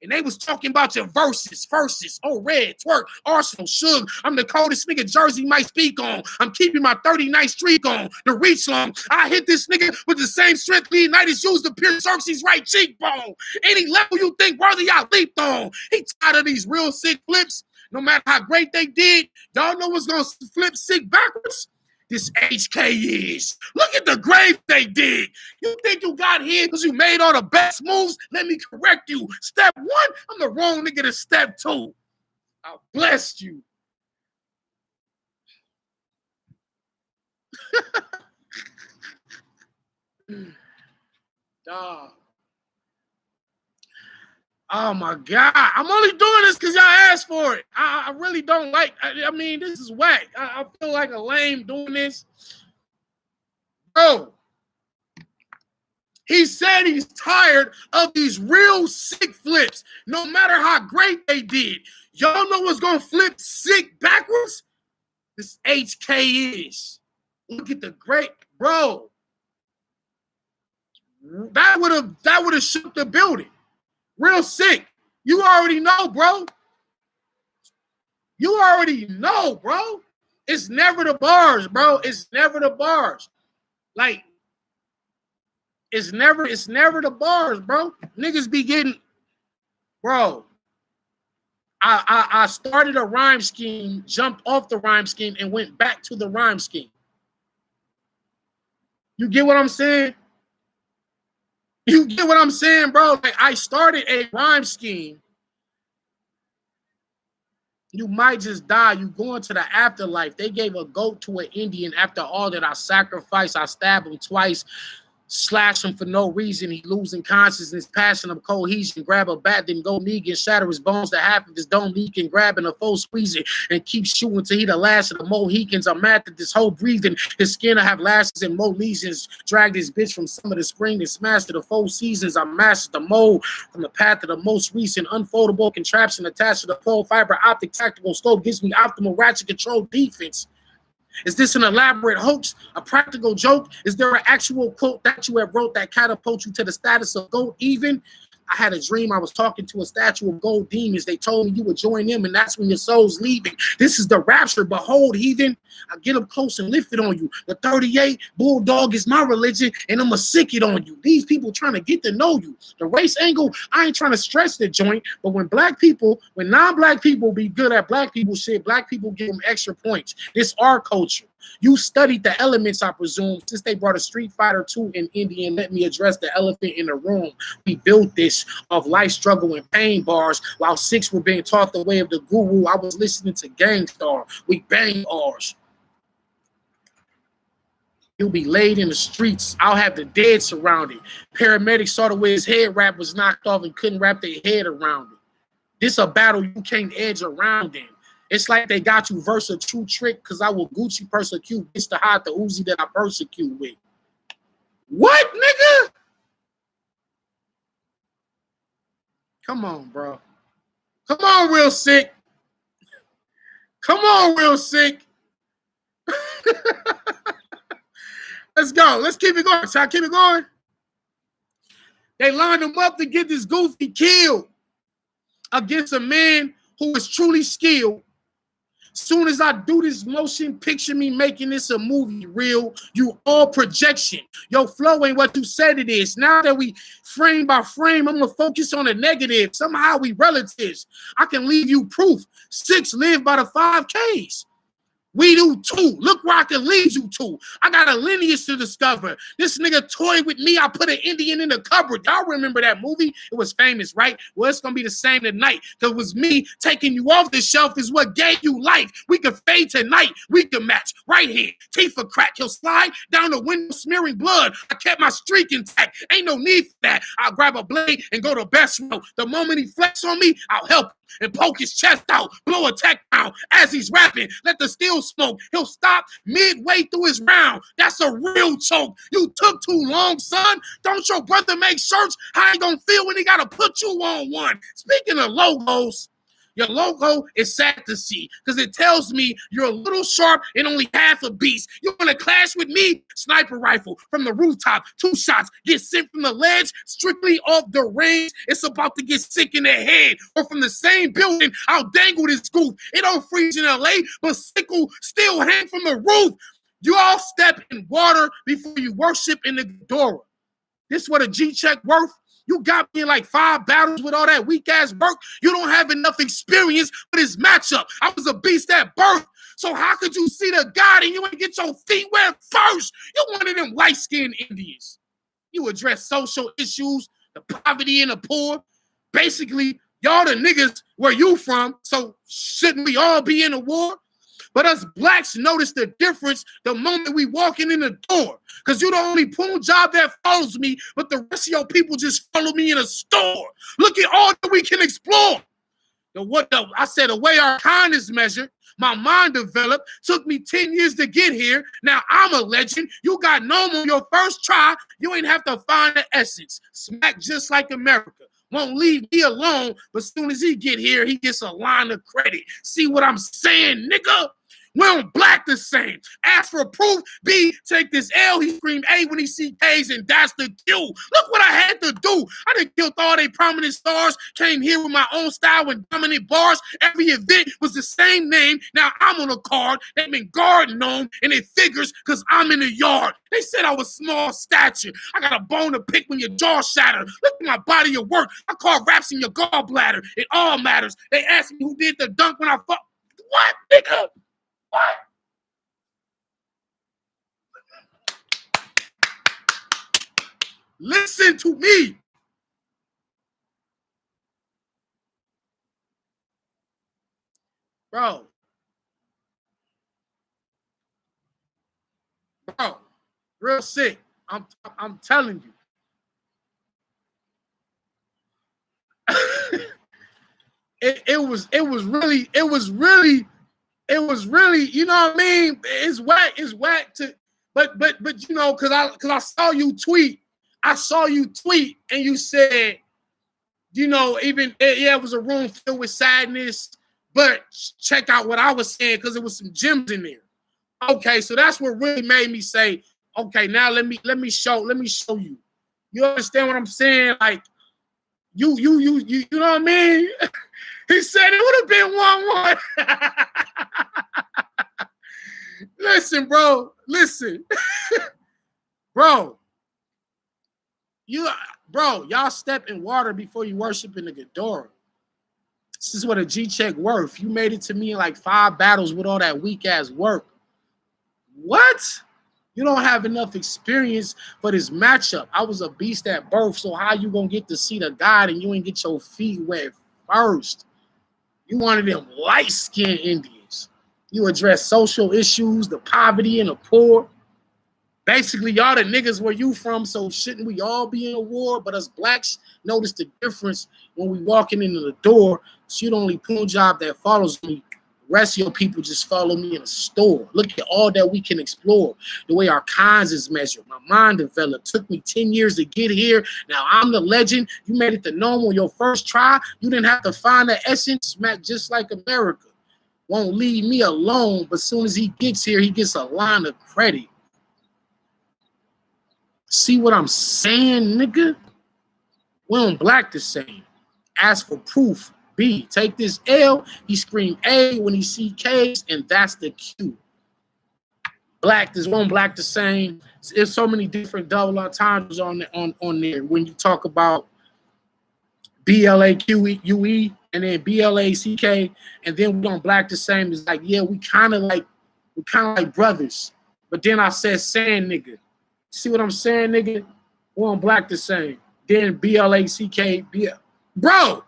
And they was talking about your verses, oh, red, twerk, Arsenal, Suge. I'm the coldest nigga Jersey might speak on. I'm keeping my 39th streak on. The reach long. I hit this nigga with the same strength Leonidas used to pierce Xerxes' right cheekbone. Any level you think worthy, I leaped on. He tired of these real sick flips. No matter how great they did, y'all know what's going to flip sick backwards? This HK is. Look at the grave they did. You think you got here because you made all the best moves? Let me correct you. Step one, I'm the wrong nigga to step two. I blessed you. Dog. Oh my God. I'm only doing this because y'all asked for it. I really don't like, I mean, this is whack. I feel like a lame doing this. Bro, he said he's tired of these real sick flips, no matter how great they did. Y'all know what's going to flip sick backwards? This HK is. Look at the great, bro. That would have shook the building. Real sick. You already know, bro. You already know, bro. It's never the bars, bro. It's never the bars. Like, it's never the bars, bro. Niggas be getting, bro. I started a rhyme scheme, jumped off the rhyme scheme, and went back to the rhyme scheme. You get what I'm saying? You get what I'm saying, bro? Like, I started a rhyme scheme. You might just die. You go into the afterlife. They gave a goat to an Indian after all that I sacrificed. I stabbed him twice, slash him for no reason. He losing consciousness, passion of cohesion. Grab a bat, then go Negan, shatter his bones to half of his dome leaking, grabbing a foe, squeezing, and keep shooting till he the last of the Mohicans. I'm mad that this whole breathing. His skin I have lashes and more lesions. Dragged his bitch from summer to spring and smashed to the 4 seasons. I mastered the mold from the path of the most recent unfoldable contraption attached to the pole. Fiber optic tactical scope gives me optimal ratchet control defense. Is this an elaborate hoax, a practical joke? Is there an actual quote that you have wrote that catapults you to the status of gold even? I had a dream I was talking to a statue of gold demons. They told me you would join them, and that's when your soul's leaving. This is the rapture. Behold, heathen, I get up close and lift it on you. The 38 bulldog is my religion, and I'm going to sick it on you. These people trying to get to know you. The race angle, I ain't trying to stretch the joint, but when non-black people be good at black people shit, black people give them extra points. It's our culture. You studied the elements, I presume, since they brought a Street Fighter 2 in India and let me address the elephant in the room. We built this of life, struggle, and pain bars. While 6 were being taught the way of the guru, I was listening to Gangstar. We bang ours. He'll be laid in the streets. I'll have the dead surrounded. Paramedics saw the way his head wrap was knocked off and couldn't wrap their head around it. This a battle you can't edge around in. It's like they got you verse a true trick because I will Gucci persecute bitch to hide the Uzi that I persecute with. What, nigga? Come on, bro. Come on, real sick. Come on, real sick. Let's go. Let's keep it going. Shall I keep it going? They lined him up to get this goofy killed against a man who is truly skilled. Soon as I do this motion, picture me making this a movie real. You all projection. Your flow ain't what you said it is. Now that we frame by frame, I'm going to focus on the negative. Somehow we relatives. I can leave you proof. 6 live by the 5Ks. We do too. Look where I can lead you to. I got a lineage to discover. This nigga toyed with me. I put an Indian in the cupboard. Y'all remember that movie? It was famous, right? Well, it's going to be the same tonight. Because it was me taking you off the shelf is what gave you life. We could fade tonight. We can match. Right hand. Teeth for crack. He'll slide down the window smearing blood. I kept my streak intact. Ain't no need for that. I'll grab a blade and go to best row. The moment he flex on me, I'll help him and poke his chest out, blow a tech down as he's rapping. Let the steel smoke. He'll stop midway through his round. That's a real choke. You took too long, son. Don't your brother make shirts? How he gonna feel when he gotta put you on one? Speaking of logos, Your logo is sad to see because it tells me you're a little sharp and only half a beast. You want to clash with me? Sniper rifle from the rooftop, 2 shots, get sent from the ledge, strictly off the range. It's about to get sick in the head. Or from the same building, I'll dangle this goof. It don't freeze in LA, but sickle still hang from the roof. You all step in water before you worship in the Ghidorah. This what a G-check worth? You got me in like 5 battles with all that weak-ass work. You don't have enough experience for this matchup. I was a beast at birth. So how could you see the God and you ain't get your feet wet first? You're one of them light-skinned Indians. You address social issues, the poverty and the poor. Basically, y'all the niggas where you from, so shouldn't we all be in a war? But us blacks notice the difference the moment we walking in the door. Because you the only poon job that follows me, but the rest of your people just follow me in a store. Look at all that we can explore. I said the way our kind is measured, my mind developed, took me 10 years to get here. Now I'm a legend. You got Gnome on your first try. You ain't have to find the essence. Smack just like America. Won't leave me alone, but soon as he get here, he gets a line of credit. See what I'm saying, nigga? We don't black the same. Ask for proof. B, take this L. He screamed A when he see K's, and that's the Q. Look what I had to do. I done killed all they prominent stars. Came here with my own style and dominant bars. Every event was the same name. Now I'm on a card. They've been guarding on, and it figures because I'm in the yard. They said I was small stature. I got a bone to pick when your jaw shattered. Look at my body of work. I call raps in your gallbladder. It all matters. They asked me who did the dunk when I fuck. What, nigga? What? Listen to me. Bro, real sick. I'm telling you. it was really, you know what I mean? It's whack to, but you know, cause I saw you tweet and you said, you know, even it was a room filled with sadness, but check out what I was saying because there was some gems in there. Okay, so that's what really made me say, okay, now let me show you. You understand what I'm saying? Like you know what I mean? He said it would have been 1-1. Listen, bro. Listen. Bro. Y'all step in water before you worship in the Ghidorah. This is what a G-check worth. You made it to me in like 5 battles with all that weak-ass work. What? You don't have enough experience for this matchup. I was a beast at birth, so how you gonna get to see the God and you ain't get your feet wet first? You one of them light-skinned Indians. You address social issues, the poverty and the poor. Basically, y'all the niggas where you from, so shouldn't we all be in a war? But us blacks notice the difference when we walking into the door. So you the only poon job that follows me. The rest of your people just follow me in a store. Look at all that we can explore. The way our kinds is measured. My mind developed. Took me 10 years to get here. Now I'm the legend. You made it to normal your first try. You didn't have to find the essence. Smack just like America. Won't leave me alone, but soon as he gets here, he gets a line of credit. See what I'm saying, nigga? We don't black the same. Ask for proof. B, take this L. He screamed A when he see K's, and that's the Q. Black, there's one black the same. There's so many different double entendres on there. When you talk about BLAQUE and then BLACK, and then we don't black the same. It's like, yeah, we kind of like brothers. But then I said saying nigga. See what I'm saying, nigga? We don't black the same. Then BLACK, bro,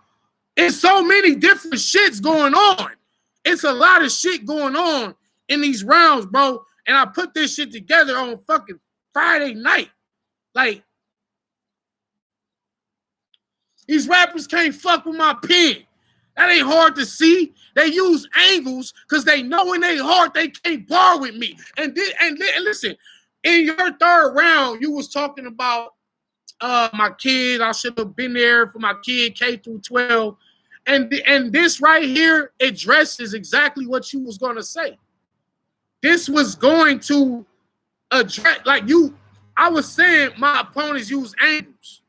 it's so many different shits going on. It's a lot of shit going on in these rounds, bro. And I put this shit together on fucking Friday night. Like, these rappers can't fuck with my pen. That ain't hard to see. They use angles because they know in their heart they can't bar with me. And listen, in your 3rd round, you was talking about my kid. I should have been there for my kid K through 12. And this right here addresses exactly what you was going to say. This was going to address, like you, I was saying my opponents use angles.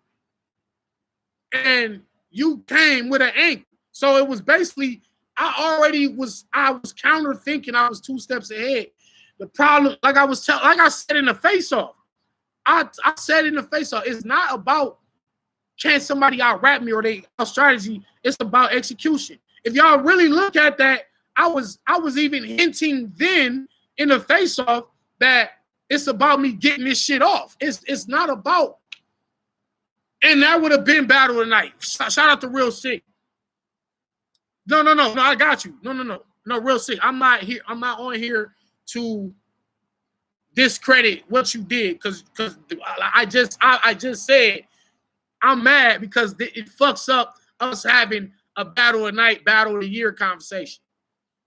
And you came with an angle. So it was basically, I was counter thinking. I was 2 steps ahead. The problem, like I said in the face-off, I said in the face-off, it's not about can somebody out-rap me or they out strategy. It's about execution. If y'all really look at that, I was even hinting then in the face-off that it's about me getting this shit off. It's not about, and that would have been battle of the night. Shout out to Real Sikh. No, I got you. No, Real Sikh. I'm not on here to discredit what you did because I just said I'm mad because it fucks up us having a battle of the night, battle of the year conversation.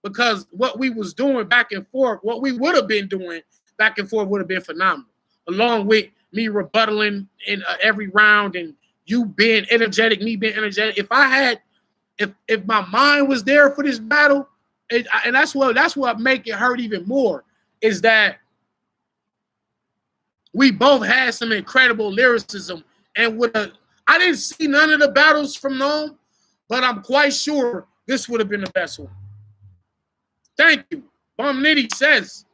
Because what we was doing back and forth, what we would have been doing back and forth would have been phenomenal. Along with me rebuttaling in every round and you being energetic, me being energetic. If my mind was there for this battle, and that's what make it hurt even more, is that we both had some incredible lyricism. And I didn't see none of the battles from them, but I'm quite sure this would have been the best one. Thank you. Bum Nitty says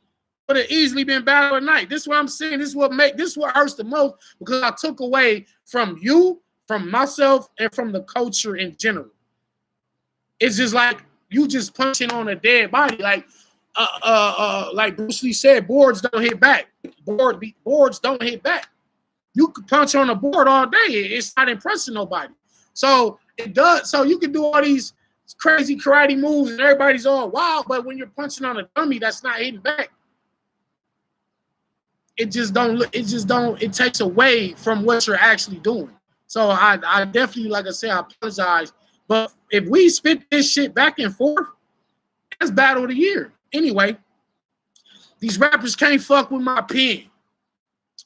would have easily been battle of the night. This is what I'm saying. This is what hurts the most because I took away from you, from myself, and from the culture in general. It's just like you just punching on a dead body. Like Bruce Lee said, boards don't hit back. Boards don't hit back. You can punch on a board all day. It's not impressing nobody. So it does. So you can do all these crazy karate moves and everybody's all wow, but when you're punching on a dummy, that's not hitting back. It takes away from what you're actually doing. So I definitely, like I said, I apologize. But if we spit this shit back and forth, that's battle of the year. Anyway, these rappers can't fuck with my pen.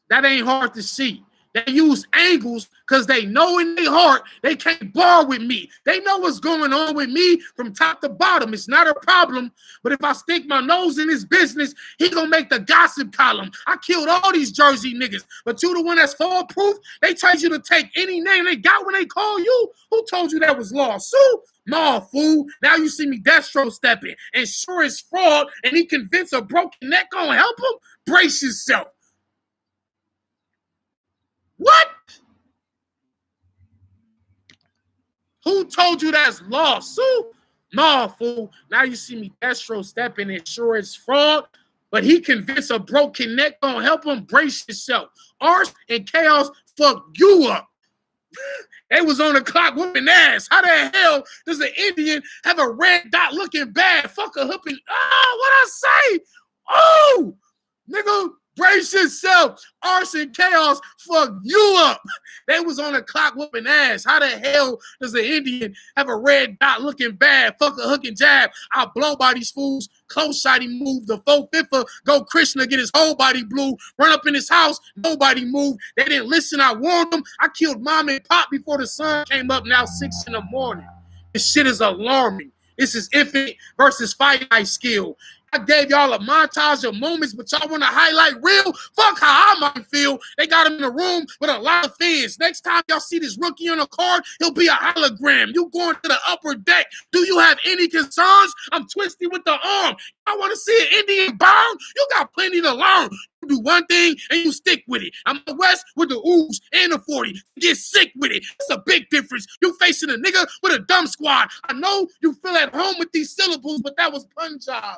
That ain't hard to see. They use angles because they know in their heart they can't bar with me. They know what's going on with me from top to bottom. It's not a problem. But if I stick my nose in his business, he gonna make the gossip column. I killed all these Jersey niggas. But you the one that's foolproof? They told you to take any name they got when they call you? Who told you that was lawsuit? No, fool. Now you see me Destro stepping. And sure as fraud, and he convinced a broken neck gonna help him? Brace yourself. What? Who told you that's lawsuit? No, fool. Now you see me Destro stepping and sure it's fraud, but he convinced a broken neck gonna help him. Brace yourself. Arse and Chaos fuck you up. They was on the clock whooping ass. How the hell does an Indian have a red dot looking bad? Fuck a hooping. Oh, what I say? Oh, nigga. Brace yourself. Arson Chaos fuck you up. They was on the clock whooping ass. How the hell does an Indian have a red dot looking bad? Fuck a hook and jab. I'll blow by these fools. Close shotty move. The 4-5er go Krishna get his whole body blue. Run up in his house. Nobody moved. They didn't listen. I warned them. I killed mom and pop before the sun came up. Now 6 in the morning. This shit is alarming. This is Infinite versus Fight Night skill. I gave y'all a montage of moments, but y'all want to highlight real? Fuck how I might feel. They got him in the room with a lot of fans. Next time y'all see this rookie on a card, he'll be a hologram. You going to the upper deck. Do you have any concerns? I'm twisty with the arm. I want to see an Indian burn. You got plenty to learn. You do one thing and you stick with it. I'm the West with the ooze and the 40. Get sick with it. It's a big difference. You facing a nigga with a dumb squad. I know you feel at home with these syllables, but that was Punjab.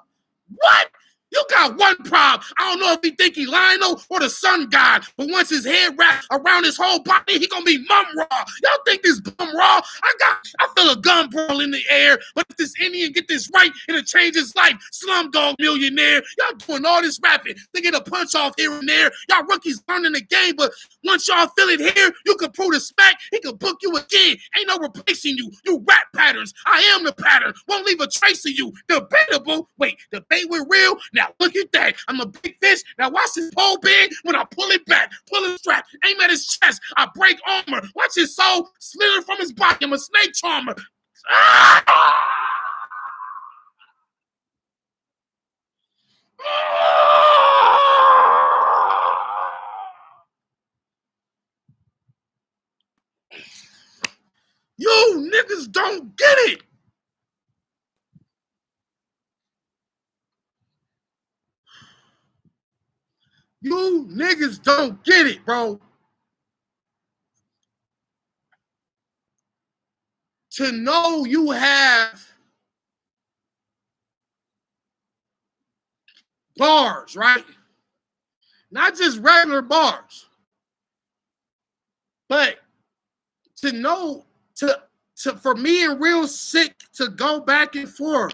What? You got one problem. I don't know if he think he Lionel or the sun god, but once his head wrapped around his whole body, he gonna be mum raw. Y'all think this bum raw? I feel a gun brawl in the air, but if this Indian get this right, it'll change his life. Slumdog millionaire. Y'all doing all this rapping to get a punch off here and there. Y'all rookies learning the game, but once y'all feel it here, you can prove the smack. He can book you again. Ain't no replacing you. You rap patterns. I am the pattern. Won't leave a trace of you. Debatable. Wait, debate with real? Now look at that. I'm a big fish. Now watch his pole big when I pull it back. Pull his strap. Aim at his chest. I break armor. Watch his soul slither from his body. I'm a snake charmer. You niggas don't get it. You niggas don't get it, bro. To know you have bars, right? Not just regular bars, but to know to for me and Real Sick to go back and forth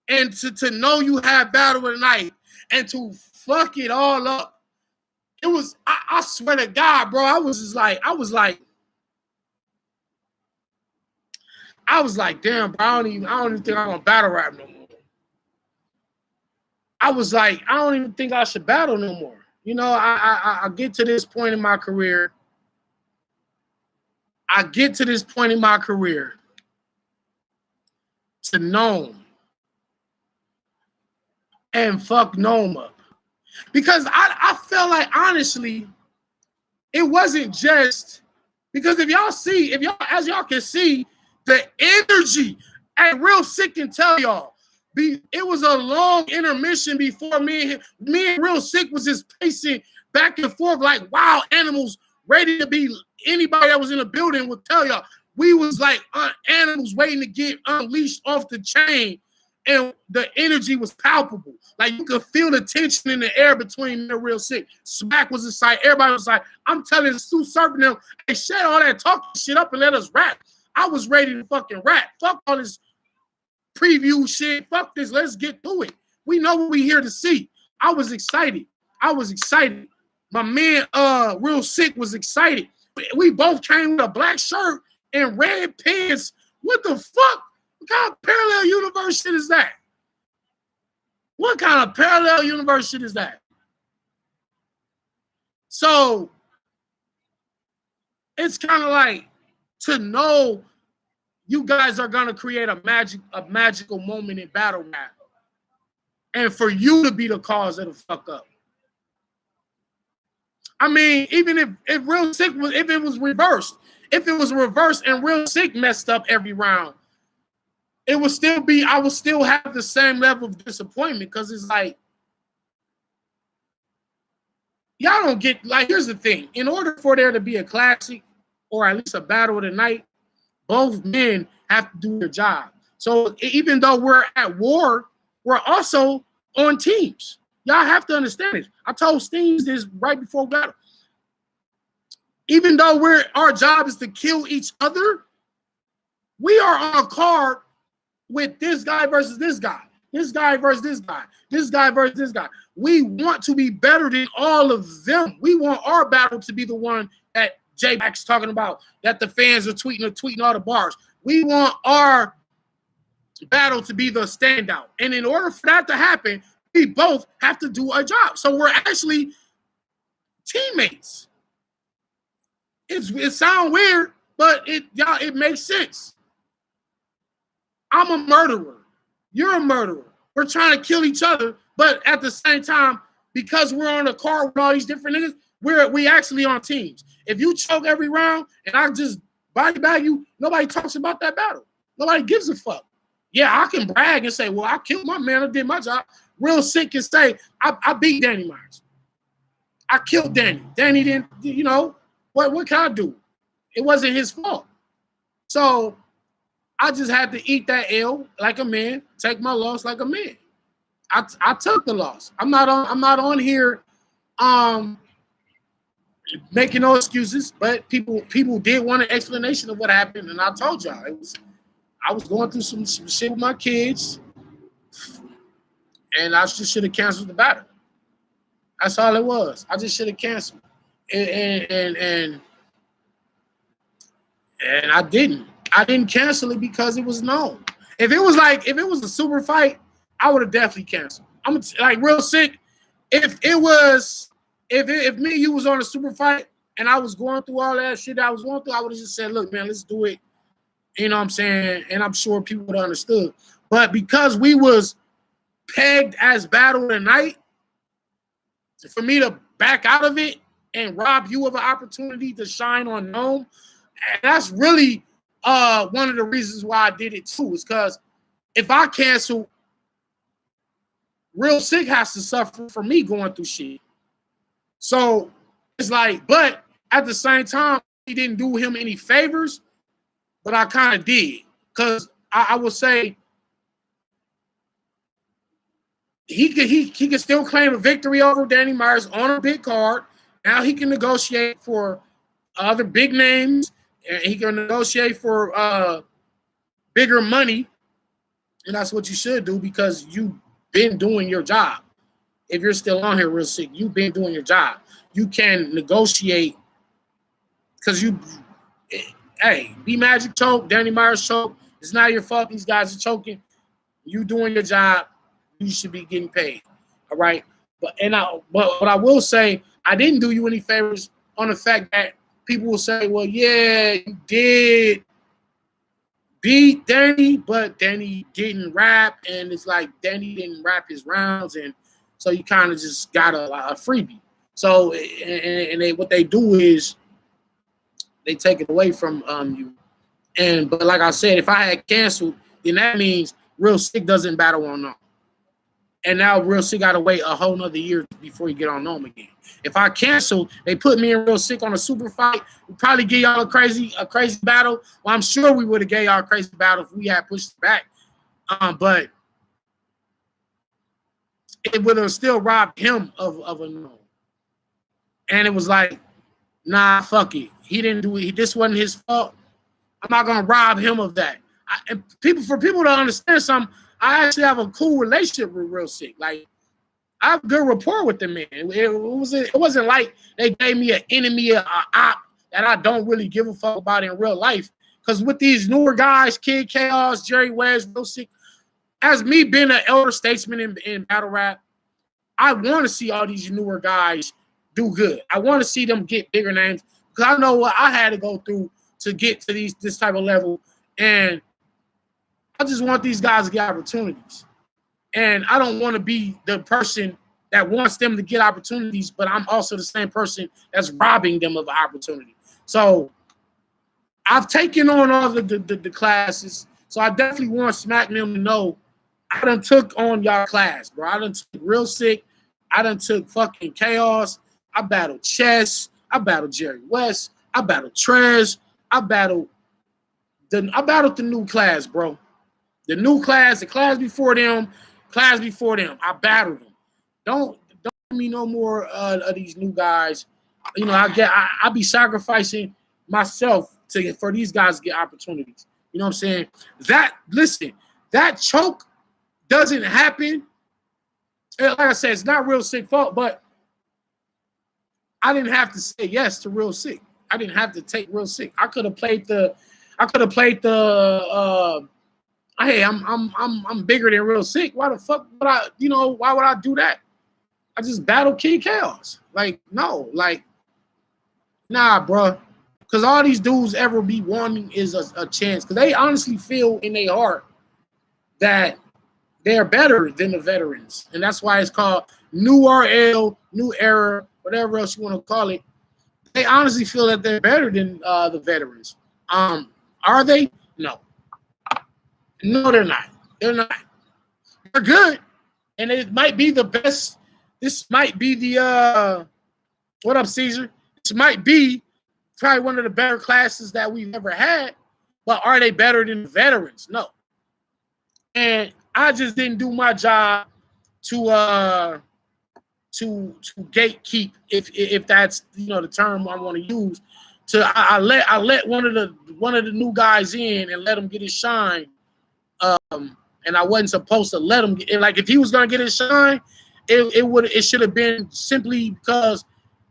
and to know you have battle of the night and to fuck it all up. It was, I swear to God, bro, I was like, damn, bro, I don't even think I'm gonna battle rap no more. I was like, I don't even think I should battle no more. You know, I get to this point in my career. To Gnome and fuck Gnome up. Because I felt like, honestly, it wasn't just because as y'all can see, the energy, and Real Sick can tell y'all, it was a long intermission before me and Real Sick was just pacing back and forth like wild animals, ready to be. Anybody that was in the building would tell y'all, we was like animals waiting to get unleashed off the chain, and the energy was palpable. Like you could feel the tension in the air between the Real Sick. Smack was inside. Everybody was like, I'm telling Sue Surfing them, hey, shut all that talking shit up and let us rap. I was ready to fucking rap. Fuck all this preview shit. Fuck this. Let's get through it. We know what we here to see. I was excited. My man, Real Sick was excited. We both came with a black shirt and red pants. What the fuck? What kind of parallel universe shit is that? What kind of parallel universe shit is that? So it's kind of like to know you guys are gonna create a magical moment in battle rap, and for you to be the cause of the fuck up. I mean, even if Real Sick was, if it was reversed and Real Sick messed up every round, it would still be, I would still have the same level of disappointment because it's like, y'all don't get, like, here's the thing. In order for there to be a classic or at least a battle of the night, both men have to do their job. So even though we're at war, we're also on teams. Y'all have to understand this. I told Steams this right before battle. Even though our job is to kill each other, we are on a card with this guy versus this guy, this guy versus this guy, this guy versus this guy. We want to be better than all of them. We want our battle to be the one that J-Back's talking about, that the fans are tweeting all the bars. We want our battle to be the standout. And in order for that to happen, we both have to do a job. So we're actually teammates. It sounds weird, but it makes sense. I'm a murderer. You're a murderer. We're trying to kill each other, but at the same time, because we're on a car with all these different niggas, we actually on teams. If you choke every round and I just body bag you, nobody talks about that battle. Nobody gives a fuck. Yeah, I can brag and say, well, I killed my man. I did my job. Real Sick can say, I beat Danny Myers. I killed Danny. Danny didn't, you know, what can I do? It wasn't his fault. So I just had to eat that L like a man, take my loss like a man. I took the loss. I'm not on here making no excuses, but people did want an explanation of what happened, and I told y'all I was going through some shit with my kids, and I just should have canceled the battle. That's all it was. I just should have canceled, and I didn't. I didn't cancel it because it was known. If it was a super fight, I would have definitely canceled. I'm like Real Sick. If me and you was on a super fight and I was going through all that shit I was going through, I would have just said, look, man, let's do it You know what I'm saying? And I'm sure people would have understood. But because we was pegged as battle of the night, for me to back out of it and rob you of an opportunity to shine on Gnome, and that's really one of the reasons why I did it too, is because if I cancel, Real Sikh has to suffer for me going through shit. So it's like, but at the same time, he didn't do him any favors, but I kind of did. Because I would say he could still claim a victory over Danny Myers on a big card. Now he can negotiate for other big names, and he can negotiate for bigger money. And that's what you should do, because you've been doing your job. If you're still on here, Real Sikh, you've been doing your job. You can negotiate because B Magic choke, Danny Myers choke. It's not your fault these guys are choking. You doing your job. You should be getting paid. All right. But what I will say, I didn't do you any favors on the fact that people will say, well, yeah, you did beat Danny, but Danny didn't rap, and it's like Danny didn't rap his rounds, and so you kind of just got a freebie. So and what they do is they take it away from you. But like I said, if I had canceled, then that means Real Sikh doesn't battle on Gnome. And now Real Sikh got to wait a whole nother year before you get on Gnome again. If I cancel, they put me and Real Sikh on a super fight. We probably give y'all a crazy battle. Well, I'm sure we would have gave y'all a crazy battle if we had pushed it back. But it would have still robbed him of a Gnome. And it was like, nah, fuck it. He didn't do it. This wasn't his fault. I'm not gonna rob him of that. For people to understand something, I actually have a cool relationship with Real Sikh. Like, I have a good rapport with the man. It wasn't like they gave me an enemy, an op that I don't really give a fuck about in real life. Because with these newer guys, Kid Chaos, Jerry West, Real Sikh, as me being an elder statesman in battle rap, I want to see all these newer guys do good. I want to see them get bigger names, because I know what I had to go through to get to this type of level. And I just want these guys to get opportunities. And I don't want to be the person that wants them to get opportunities, but I'm also the same person that's robbing them of an opportunity. So I've taken on all the classes. So I definitely want Smack them to know I done took on y'all class, bro. I done took Real Sikh. I done took fucking Chaos. I battled Chess. I battled Jerry West. I battled Trez. I battled the new class, bro. The new class, the class before them. I battled them. Don't me no more of these new guys. You know, I be sacrificing myself for these guys to get opportunities. You know what I'm saying? That choke doesn't happen. Like I said, it's not Real Sikh fault, but I didn't have to say yes to Real Sikh. I didn't have to take Real Sikh. I could have played the hey, I'm bigger than Real Sikh. Why the fuck would why would I do that? I just battle Kid Chaos. Like, no, like, nah, bro. Because all these dudes ever be wanting is a chance. Because they honestly feel in their heart that they're better than the veterans. And that's why it's called New RL, New Era, whatever else you want to call it. They honestly feel that they're better than the veterans. Are they? No. No, they're not. They're not. They're good. And it might be the best. This might be the what up, Caesar? This might be probably one of the better classes that we've ever had. But are they better than the veterans? No. And I just didn't do my job to gatekeep, if that's the term I want to use. I let one of the new guys in and let him get his shine. And I wasn't supposed to let him get, like, if he was gonna get his shine, it should have been simply because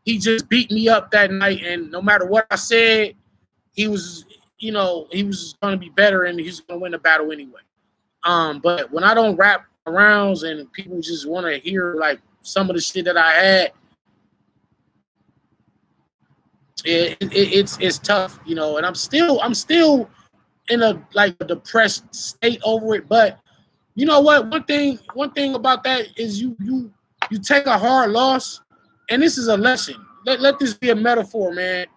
he just beat me up that night, and no matter what I said, he was gonna be better and he was gonna win the battle anyway. But when I don't rap rounds and people just want to hear like some of the shit that I had, it's tough, and I'm still in a like a depressed state over it. But you know what? One thing about that is you take a hard loss, and this is a lesson. Let this be a metaphor, man.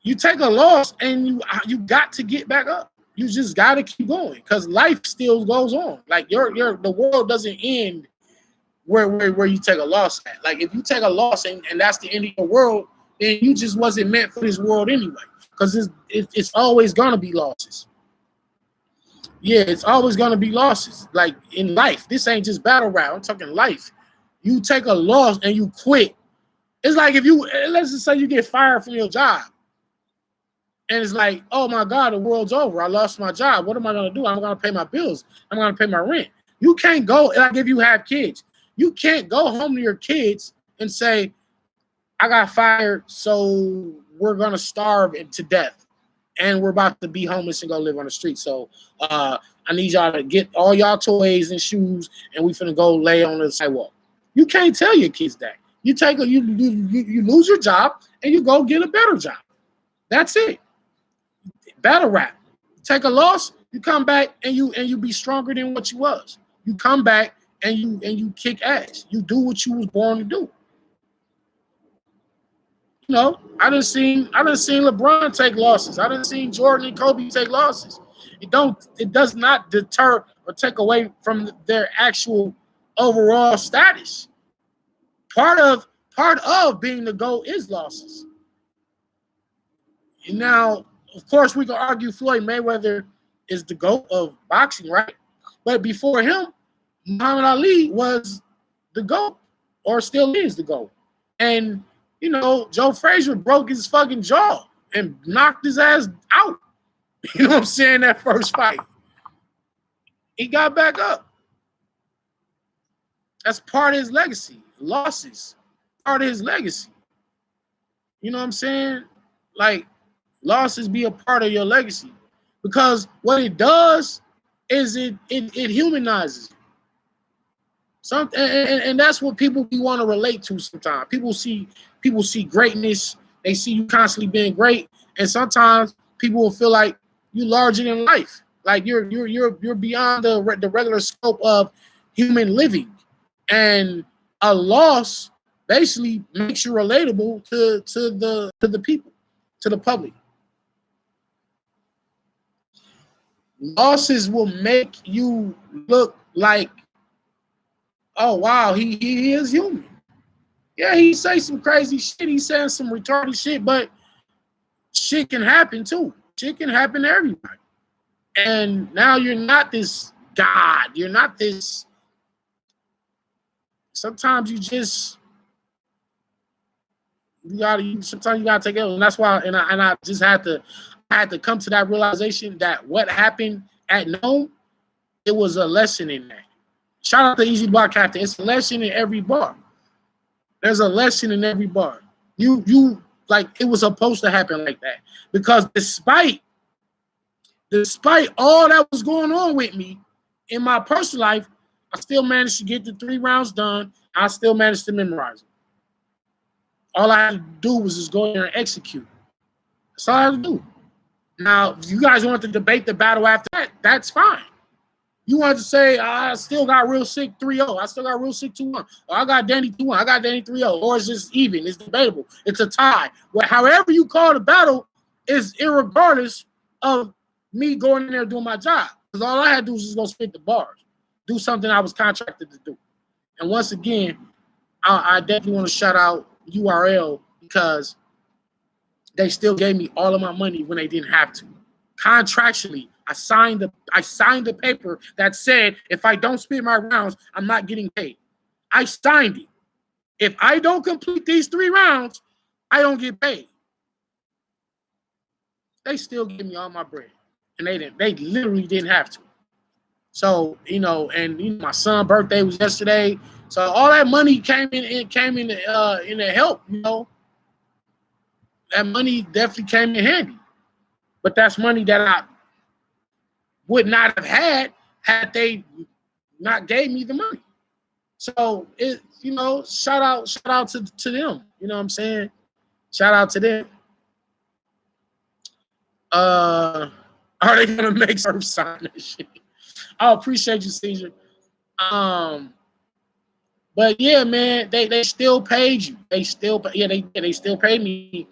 You take a loss, and you got to get back up. You just got to keep going because life still goes on. Like the world doesn't end where you take a loss at. Like if you take a loss and that's the end of your world, then you just wasn't meant for this world anyway. Because it's always gonna be losses. Yeah, it's always gonna be losses. Like in life, this ain't just battle rap. I'm talking life. You take a loss and you quit. It's like if you let's just say you get fired from your job, and it's like, oh my God, the world's over. I lost my job. What am I gonna do? I'm gonna pay my bills. I'm gonna pay my rent. You can't go like if you have kids. You can't go home to your kids and say, I got fired, so we're gonna starve to death, and we're about to be homeless and go live on the street. So I need y'all to get all y'all toys and shoes, and we finna go lay on the sidewalk. You can't tell your kids that. You lose your job and you go get a better job. That's it. Battle rap. You take a loss, you come back and you be stronger than what you was. You come back and you kick ass. You do what you was born to do. You know, I done seen LeBron take losses. I done seen Jordan and Kobe take losses. It does not deter or take away from their actual overall status. Part of being the GOAT is losses. And now, of course, we can argue Floyd Mayweather is the GOAT of boxing, right? But before him, Muhammad Ali was the GOAT, or still is the GOAT. And you know, Joe Frazier broke his fucking jaw and knocked his ass out. You know what I'm saying? That first fight. He got back up. That's part of his legacy. Losses. Part of his legacy. You know what I'm saying? Like, losses be a part of your legacy. Because what it does is it humanizes you. And that's what people want to relate to sometimes. People see greatness. They see you constantly being great, and sometimes people will feel like you larger than life, like you're beyond the regular scope of human living. And a loss basically makes you relatable to the people, to the public. Losses will make you look like, oh wow, he is human. Yeah, he say some crazy shit. He saying some retarded shit, but shit can happen too. Shit can happen to everybody. And now you're not this God. You're not this. Sometimes sometimes you gotta take it. And that's why, and I just had to come to that realization that what happened at Nome, it was a lesson in that. Shout out to Easy Bar Captain. It's a lesson in every bar. There's a lesson in every bar. You like it was supposed to happen like that. Because despite all that was going on with me in my personal life, I still managed to get the 3 rounds done. I still managed to memorize it. All I had to do was just go in there and execute. That's all I had to do. Now, if you guys want to debate the battle after that, that's fine. You want to say, I still got Real Sick 3-0. I still got Real Sick 2-1. Or I got Danny 2-1. I got Danny 3-0. Or it's just even. It's debatable. It's a tie. Well, however you call the battle is irregardless of me going in there doing my job. Because all I had to do was just go spit the bars. Do something I was contracted to do. And once again, I definitely want to shout out URL because they still gave me all of my money when they didn't have to. Contractually, I signed the paper that said if I don't spit my rounds, I'm not getting paid. I signed it. If I don't complete these 3 rounds, I don't get paid. They still give me all my bread. And they literally didn't have to. So, my son's birthday was yesterday. So all that money came in to help, That money definitely came in handy. But that's money that I would not have had they not gave me the money. So shout out to them. You know what I'm saying? Shout out to them. Are they gonna make Surf sign that shit? I appreciate you, Caesar. But yeah, man, they still paid you. They still they still paid me,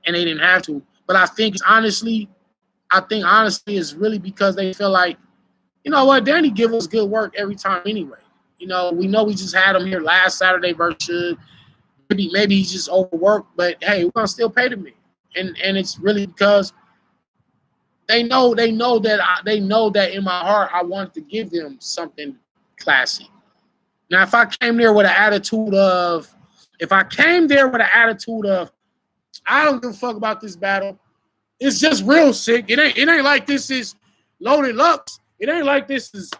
and they didn't have to. But I think honestly, it's really because they feel like, you know what, Danny give us good work every time anyway. You know we just had him here last Saturday versus maybe he's just overworked, but hey, we're gonna still pay the man. And it's really because they know that in my heart I wanted to give them something classy. Now, if I came there with an attitude of, I don't give a fuck about this battle. It's just real sick. It ain't like this is Loaded Lux. It ain't like this is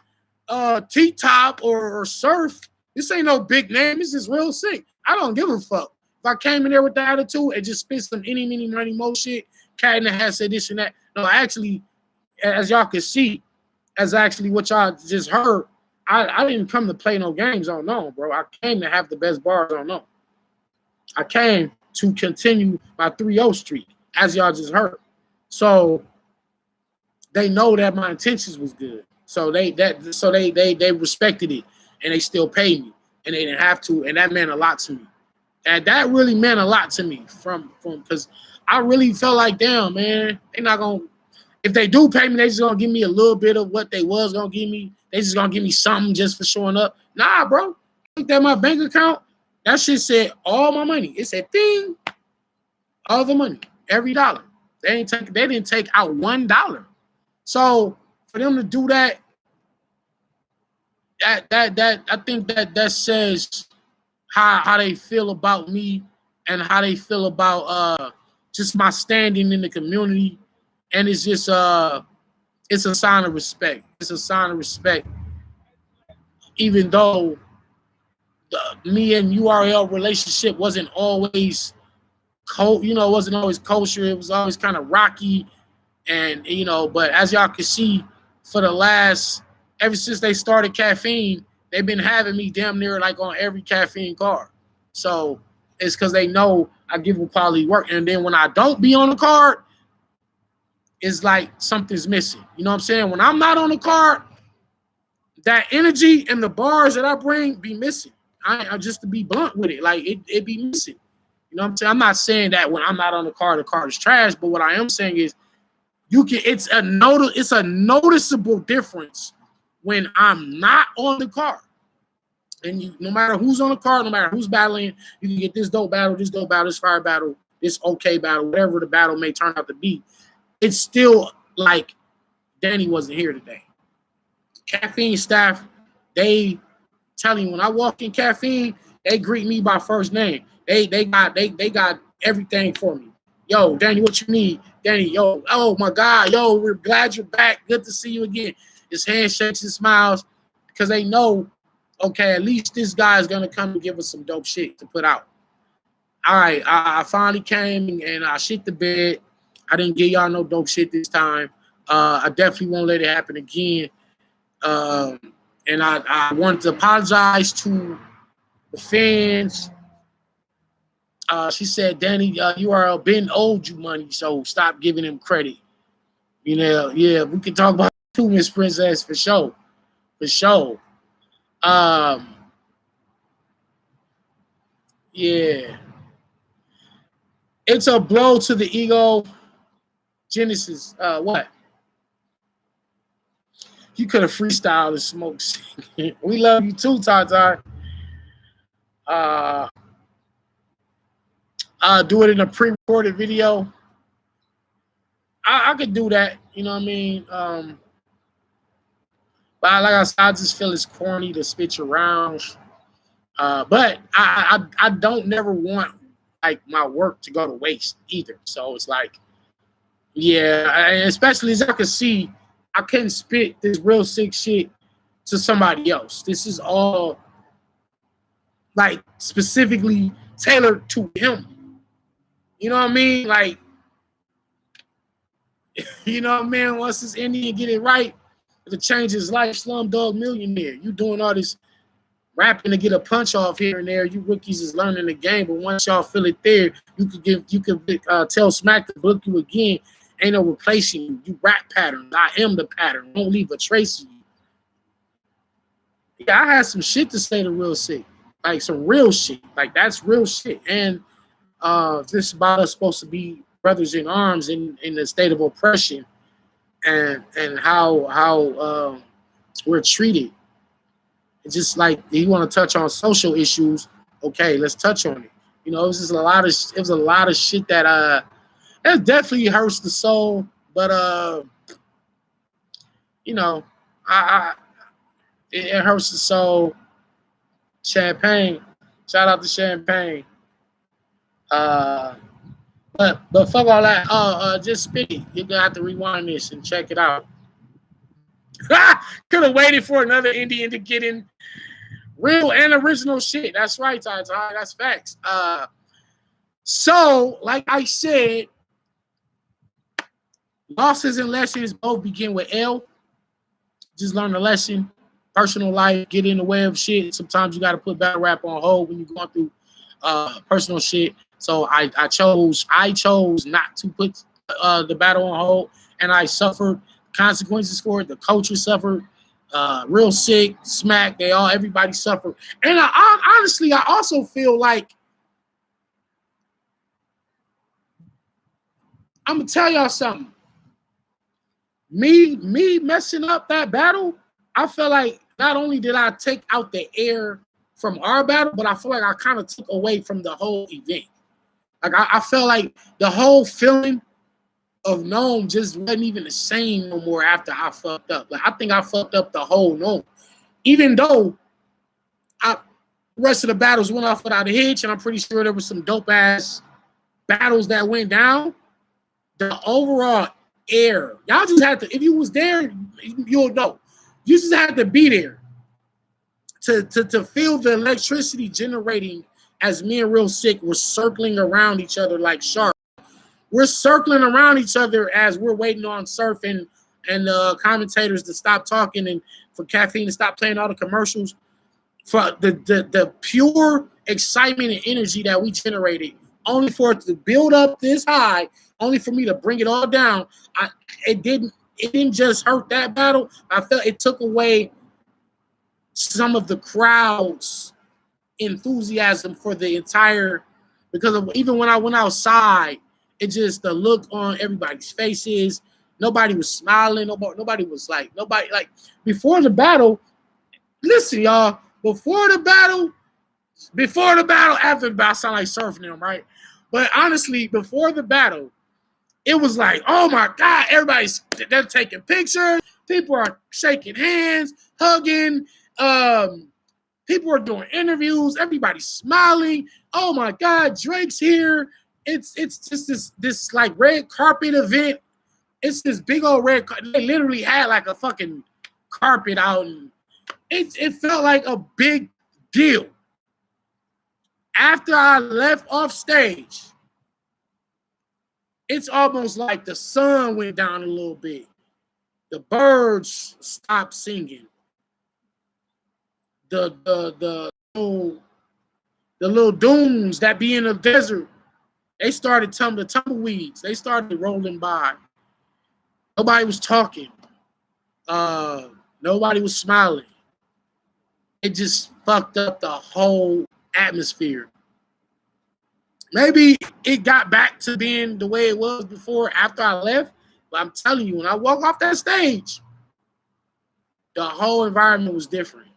T-Top or Surf. This ain't no big name. It's just real sick. I don't give a fuck. If I came in there with the attitude and just spit some any, mini, money, mo shit, Cat in the Hat said this and that. No, actually, as y'all can see, as actually what y'all just heard, I didn't come to play no games on no, bro. I came to have the best bars on no. I came to continue my 3-0 streak, as y'all just heard. So they know that my intentions was good. So they respected it, and they still paid me, and they didn't have to, and that meant a lot to me. And that really meant a lot to me from because I really felt like, damn, man, they're not gonna. If they do pay me, they just gonna give me a little bit of what they was gonna give me. They just gonna give me something just for showing up. Nah, bro. Looked at my bank account. That shit said all my money. It said ding, all the money, every dollar. They didn't take out $1. So for them to do that, I think that says how they feel about me and how they feel about just my standing in the community. And it's just it's a sign of respect. It's a sign of respect, even though me and URL relationship wasn't always wasn't always kosher. It was always kind of rocky, and but as y'all can see, for the last ever since they started Caffeine, they've been having me damn near like on every Caffeine card. So it's because they know I give them quality work, and then when I don't be on the card, it's like something's missing. You know what I'm saying? When I'm not on the card, that energy and the bars that I bring be missing. I just to be blunt with it, like it be missing. You know what I'm saying? I'm not saying that when I'm not on the card is trash, but what I am saying is it's a noticeable difference when I'm not on the card. And no matter who's on the card, no matter who's battling, you can get this dope battle, this fire battle, this okay battle, whatever the battle may turn out to be. It's still like Danny wasn't here today. Caffeine staff, they tell you when I walk in Caffeine, they greet me by first name. They got everything for me. Yo, Danny, what you need? Danny, yo, oh my God, yo, we're glad you're back. Good to see you again. It's handshakes and smiles because they know, okay, at least this guy is gonna come and give us some dope shit to put out. All right, I finally came and I shit the bed. I didn't give y'all no dope shit this time. I definitely won't let it happen again. And I wanted to apologize to the fans. She said, Danny, URL Ben owed you money, so stop giving him credit. Yeah, we can talk about too, Miss Princess, for sure. For sure. Yeah. It's a blow to the ego. Genesis, what? You could have freestyled and smoked. We love you too, Tata. Do it in a pre-recorded video. I could do that, you know what I mean? But like I said, I just feel it's corny to spit your rounds. But I don't never want like my work to go to waste either. So it's like, yeah, especially as I can see, I couldn't spit this real sick shit to somebody else. This is all like specifically tailored to him. You know what I mean? Like, you know what I mean? Once this Indian get it right, it'll change his life. Slumdog Millionaire. You doing all this rapping to get a punch off here and there. You rookies is learning the game, but once y'all feel it there, you could tell Smack to book you again Ain't no replacing you. You rap pattern. I am the pattern. Don't leave a trace of you. Yeah, I had some shit to say to Real Sick. Like some real shit. Like that's real shit. And this about us supposed to be brothers in arms in the state of oppression and how we're treated. It's just like you want to touch on social issues. Okay, let's touch on it. You know, it was a lot of shit that definitely hurts the soul. But you know, it hurts the soul. Champagne, shout out to Champagne. But fuck all that. Just spit it. You're gonna have to rewind this and check it out. Could have waited for another Indian to get in real and original shit. That's right, Ty. That's facts. So, like I said, losses and lessons both begin with L. Just learn a lesson. Personal life, get in the way of shit. Sometimes you got to put battle rap on hold when you're going through personal shit. So I chose not to put the battle on hold, and I suffered consequences for it. The culture suffered. Real Sick, Smack, everybody suffered. And honestly, I also feel like I'm gonna tell y'all something. Me messing up that battle, I feel like not only did I take out the air from our battle, but I feel like I kind of took away from the whole event. Like I felt like the whole feeling of Gnome just wasn't even the same no more after I fucked up. Like I think I fucked up the whole Gnome. Even though the rest of the battles went off without a hitch, and I'm pretty sure there was some dope ass battles that went down. The overall air, y'all just had to, if you was there, you'll know. You just had to be there to feel the electricity generating as me and Real Sick were circling around each other like sharks. We're circling around each other as we're waiting on Surf and commentators to stop talking and for Caffeine to stop playing all the commercials. For the pure excitement and energy that we generated, only for it to build up this high, only for me to bring it all down. It didn't just hurt that battle. I felt it took away some of the crowd's enthusiasm for the entire, because of, even when I went outside, it just the look on everybody's faces. Nobody was smiling. Nobody was like before the battle. Listen, y'all. Before the battle, after the battle, I sound like Surf now, right? But honestly, before the battle, it was like, oh my God, they're taking pictures. People are shaking hands, hugging. People are doing interviews. Everybody's smiling. Oh my God, Drake's here. It's just this like red carpet event. It's this big old red carpet. They literally had like a fucking carpet out, and it felt like a big deal. After I left off stage, it's almost like the sun went down a little bit. The birds stopped singing. The little dunes that be in the desert, they started the tumbleweeds. They started rolling by. Nobody was talking. Nobody was smiling. It just fucked up the whole atmosphere. Maybe it got back to being the way it was before after I left. But I'm telling you, when I walk off that stage, the whole environment was different.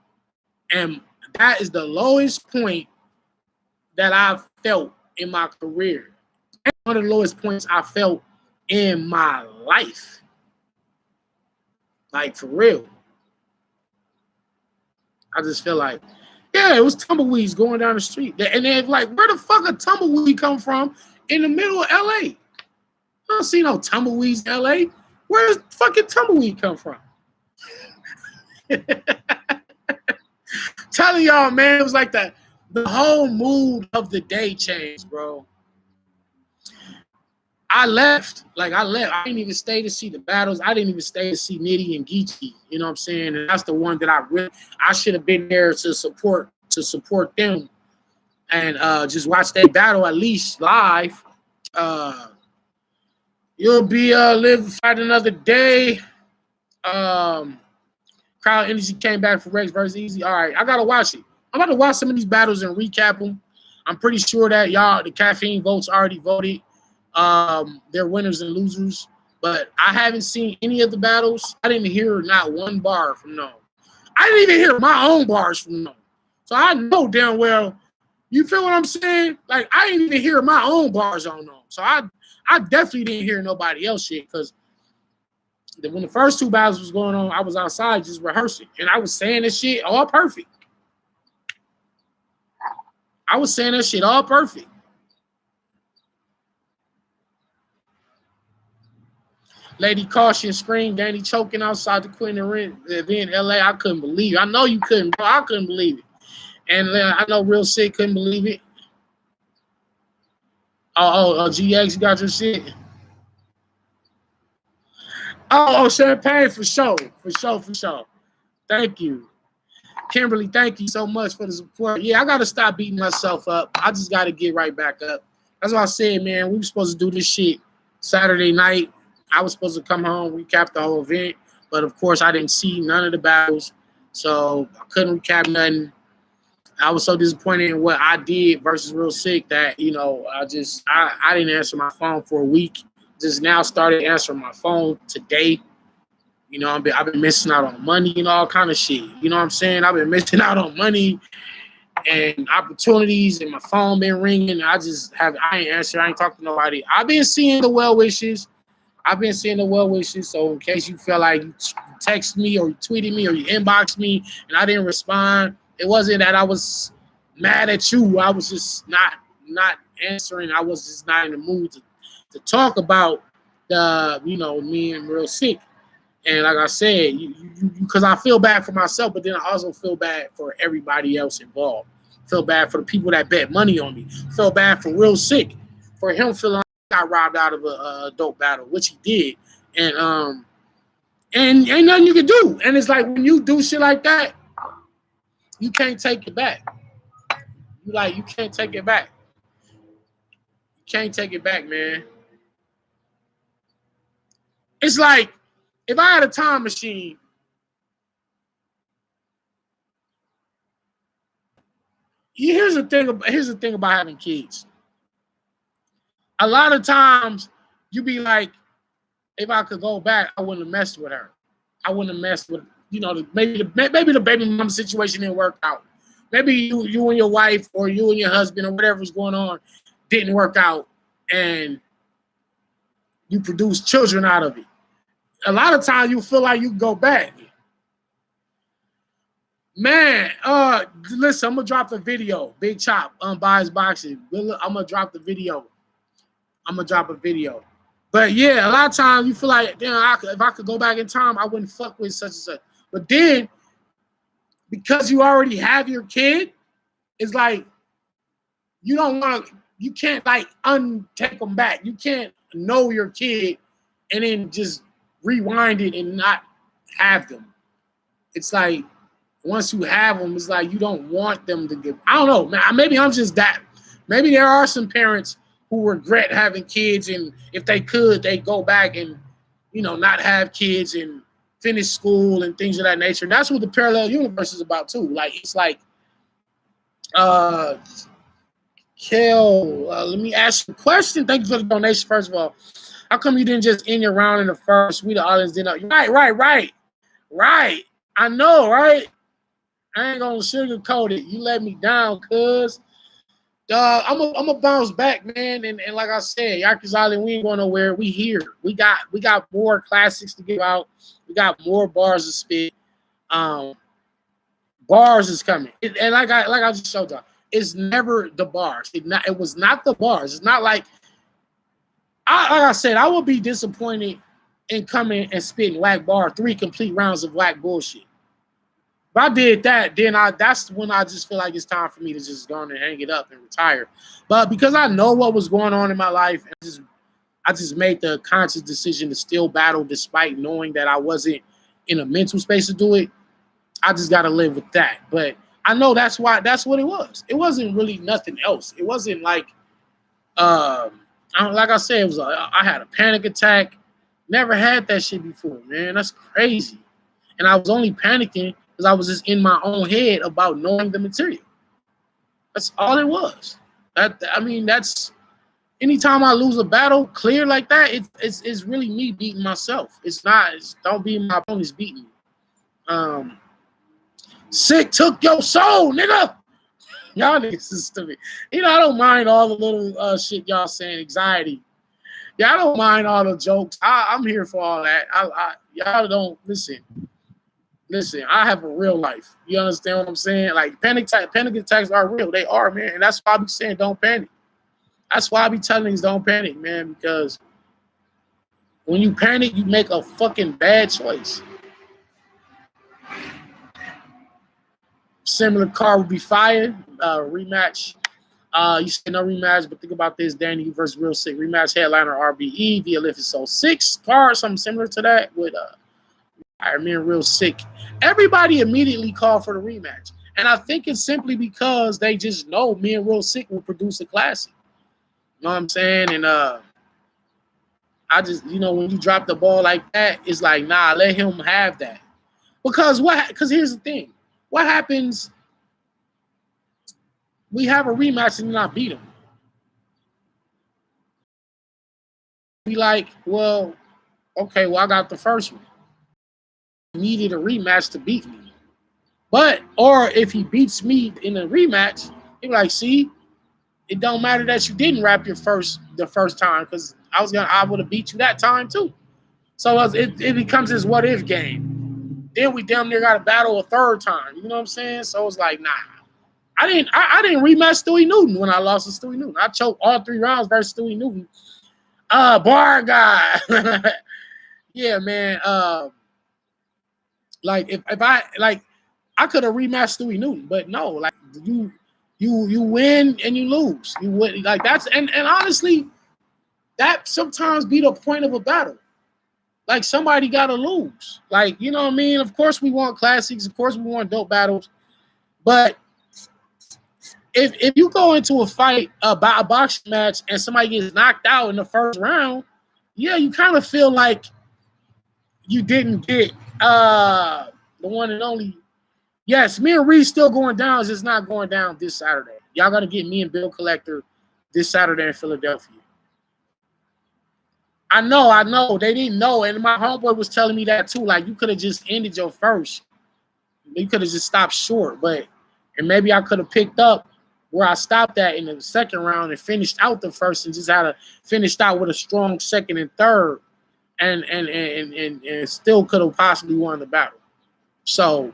And that is the lowest point that I've felt in my career. And one of the lowest points I felt in my life. Like, for real. I just feel like, yeah, it was tumbleweeds going down the street. And they're like, where the fuck a tumbleweed come from in the middle of LA? I don't see no tumbleweeds in LA. Where does fucking tumbleweed come from? Telling y'all, man, it was like the whole mood of the day changed, bro. I left. I didn't even stay to see the battles. I didn't even stay to see Nitty and Geechee. You know what I'm saying? And that's the one that I should have been there to support them and just watch their battle at least live. You'll be live fight another day. Crowd Energy came back for Rex versus Easy. All right, I gotta watch it. I'm about to watch some of these battles and recap them. I'm pretty sure that y'all, the caffeine votes already voted. They're winners and losers, but I haven't seen any of the battles. I didn't hear not one bar from no. I didn't even hear my own bars from no. So I know damn well. You feel what I'm saying? Like I didn't even hear my own bars on them. So I definitely didn't hear nobody else shit because when the first two battles was going on, I was outside just rehearsing and I was saying this shit all perfect. I was saying that shit all perfect. Lady Caution screamed, Danny choking outside the Queen event in LA. I couldn't believe it. I know you couldn't, bro. I couldn't believe it. And I know Real Sick couldn't believe it. GX, you got your shit. Oh, champagne for sure. For sure. Thank you. Kimberly, thank you so much for the support. Yeah, I got to stop beating myself up. I just got to get right back up. That's what I said, man. We were supposed to do this shit Saturday night. I was supposed to come home, recap the whole event. But, of course, I didn't see none of the battles. So I couldn't recap nothing. I was so disappointed in what I did versus Real Sick that, you know, I didn't answer my phone for a week. Just now started answering my phone today. You know, I've been missing out on money and all kind of shit. You know what I'm saying? I've been missing out on money and opportunities, and my phone been ringing. I ain't answering. I ain't talking to nobody. I've been seeing the well wishes. So in case you feel like you text me or you tweeted me or you inboxed me and I didn't respond, it wasn't that I was mad at you. I was just not answering. I was just not in the mood to talk about me and Real Sick. And like I said, because I feel bad for myself, but then I also feel bad for everybody else involved. Feel bad for the people that bet money on me. Feel bad for Real Sick, for him feeling like he got robbed out of a dope battle, which he did. And ain't nothing you can do. And it's like when you do shit like that, you can't take it back. You can't take it back. You can't take it back, man. It's like if I had a time machine, here's the thing about having kids. A lot of times you be like, if I could go back, I wouldn't have messed with her. I wouldn't have messed with, maybe the baby mom situation didn't work out. Maybe you and your wife or you and your husband or whatever's going on didn't work out and you produced children out of it. A lot of times you feel like you can go back. Man, listen, I'm gonna drop the video. Big Chop, Buys Boxing. I'm gonna drop the video. But yeah, a lot of times you feel like, damn, if I could go back in time, I wouldn't fuck with such and such. But then, because you already have your kid, it's like you can't like untake them back. You can't know your kid and then just rewind it and not have them. It's like once you have them, it's like you don't want them to get. I don't know, man. Maybe I'm just that. Maybe there are some parents who regret having kids, and if they could, they go back and not have kids and finish school and things of that nature. That's what the parallel universe is about too. Like it's like, Kel, let me ask you a question. Thank you for the donation. First of all, how come you didn't just end your round in the first? We the audience didn't know. Right. I know, right? I ain't gonna sugarcoat it. You let me down, cuz. I'm gonna bounce back, man. And like I said, Yakuzali, we ain't going nowhere. We here. We got more classics to give out. We got more bars to spit. Bars is coming. And like I just showed y'all, it's never the bars. It was not the bars. It's not like like I said, I would be disappointed in coming and spitting whack bar 3 complete rounds of whack bullshit. If I did that, then that's when I just feel like it's time for me to just go on and hang it up and retire. But because I know what was going on in my life, I just made the conscious decision to still battle despite knowing that I wasn't in a mental space to do it. I just got to live with that. But I know that's what it was. It wasn't really nothing else. It wasn't like Like I said, I had a panic attack. Never had that shit before, man. That's crazy. And I was only panicking because I was just in my own head about knowing the material. That's all it was. That's anytime I lose a battle clear like that, it's really me beating myself. It's not. Don't be my opponents beating me. Sikh took your soul, nigga. Y'all niggas is stupid. You know, I don't mind all the little shit y'all saying, anxiety. Yeah, I don't mind all the jokes. I'm here for all that. Y'all don't listen. Listen, I have a real life. You understand what I'm saying? Like panic attacks are real. They are, man. And that's why I be saying don't panic. That's why I be telling niggas don't panic, man, because when you panic, you make a fucking bad choice. Similar card would be fire. Rematch. You say no rematch, but think about this: Danny versus Real Sick rematch. Headliner RBE via Lift So 6 card, something similar to that with Iron Man Real Sick. Everybody immediately called for the rematch, and I think it's simply because they just know me and Real Sick will produce a classic. You know what I'm saying? And I just, you know, when you drop the ball like that, it's like, nah, let him have that. Because here's the thing. What happens? We have a rematch and then I beat him. Be like, well, okay, well, I got the first one. Needed a rematch to beat me. Or if he beats me in a rematch, he'd be like, see, it don't matter that you didn't rap the first time because I would have beat you that time too. So it becomes this what if game. Then we damn near got to battle a third time. You know what I'm saying? So it's like, nah. I didn't rematch Stewie Newton when I lost to Stewie Newton. I choked all 3 rounds versus Stewie Newton. Bar guy. Yeah, man. Like if I could have rematched Stewie Newton, but no, like you win and you lose. You win, like that's and honestly, that sometimes be the point of a battle. Like somebody gotta lose. Like, you know what I mean? Of course we want classics, of course we want dope battles, but if you go into a fight, a boxing match, and somebody gets knocked out in the first round, yeah, you kind of feel like you didn't get the one and only. Yes, me and Reed still going down. It's just not going down this Saturday. Y'all got to get me and Bill Collector this Saturday in Philadelphia. I know. They didn't know. And my homeboy was telling me that too. Like, you could have just ended your first. You could have just stopped short. And maybe I could have picked up where I stopped at in the second round and finished out the first and just had a finished out with a strong second and third and still could have possibly won the battle. So,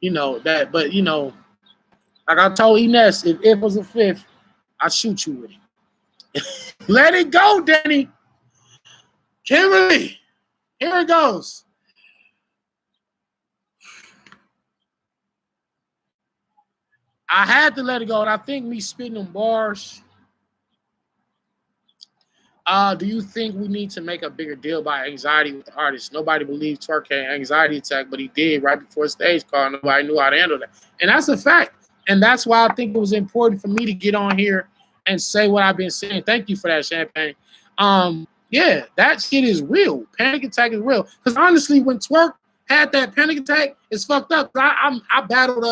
you know, that, but, you know, like I told Ines, if it was a fifth, I'd shoot you with it. Let it go, Danny. Kimberly, here it goes. I had to let it go, and I think me spitting them bars. Do you think we need to make a bigger deal about anxiety with the artist? Nobody believed Twerk had an anxiety attack, but he did right before stage call. Nobody knew how to handle that. And that's a fact. And that's why I think it was important for me to get on here and say what I've been saying. Thank you for that, Champagne. Yeah, that shit is real. Panic attack is real. Because honestly, when Twerk had that panic attack, it's fucked up. I battled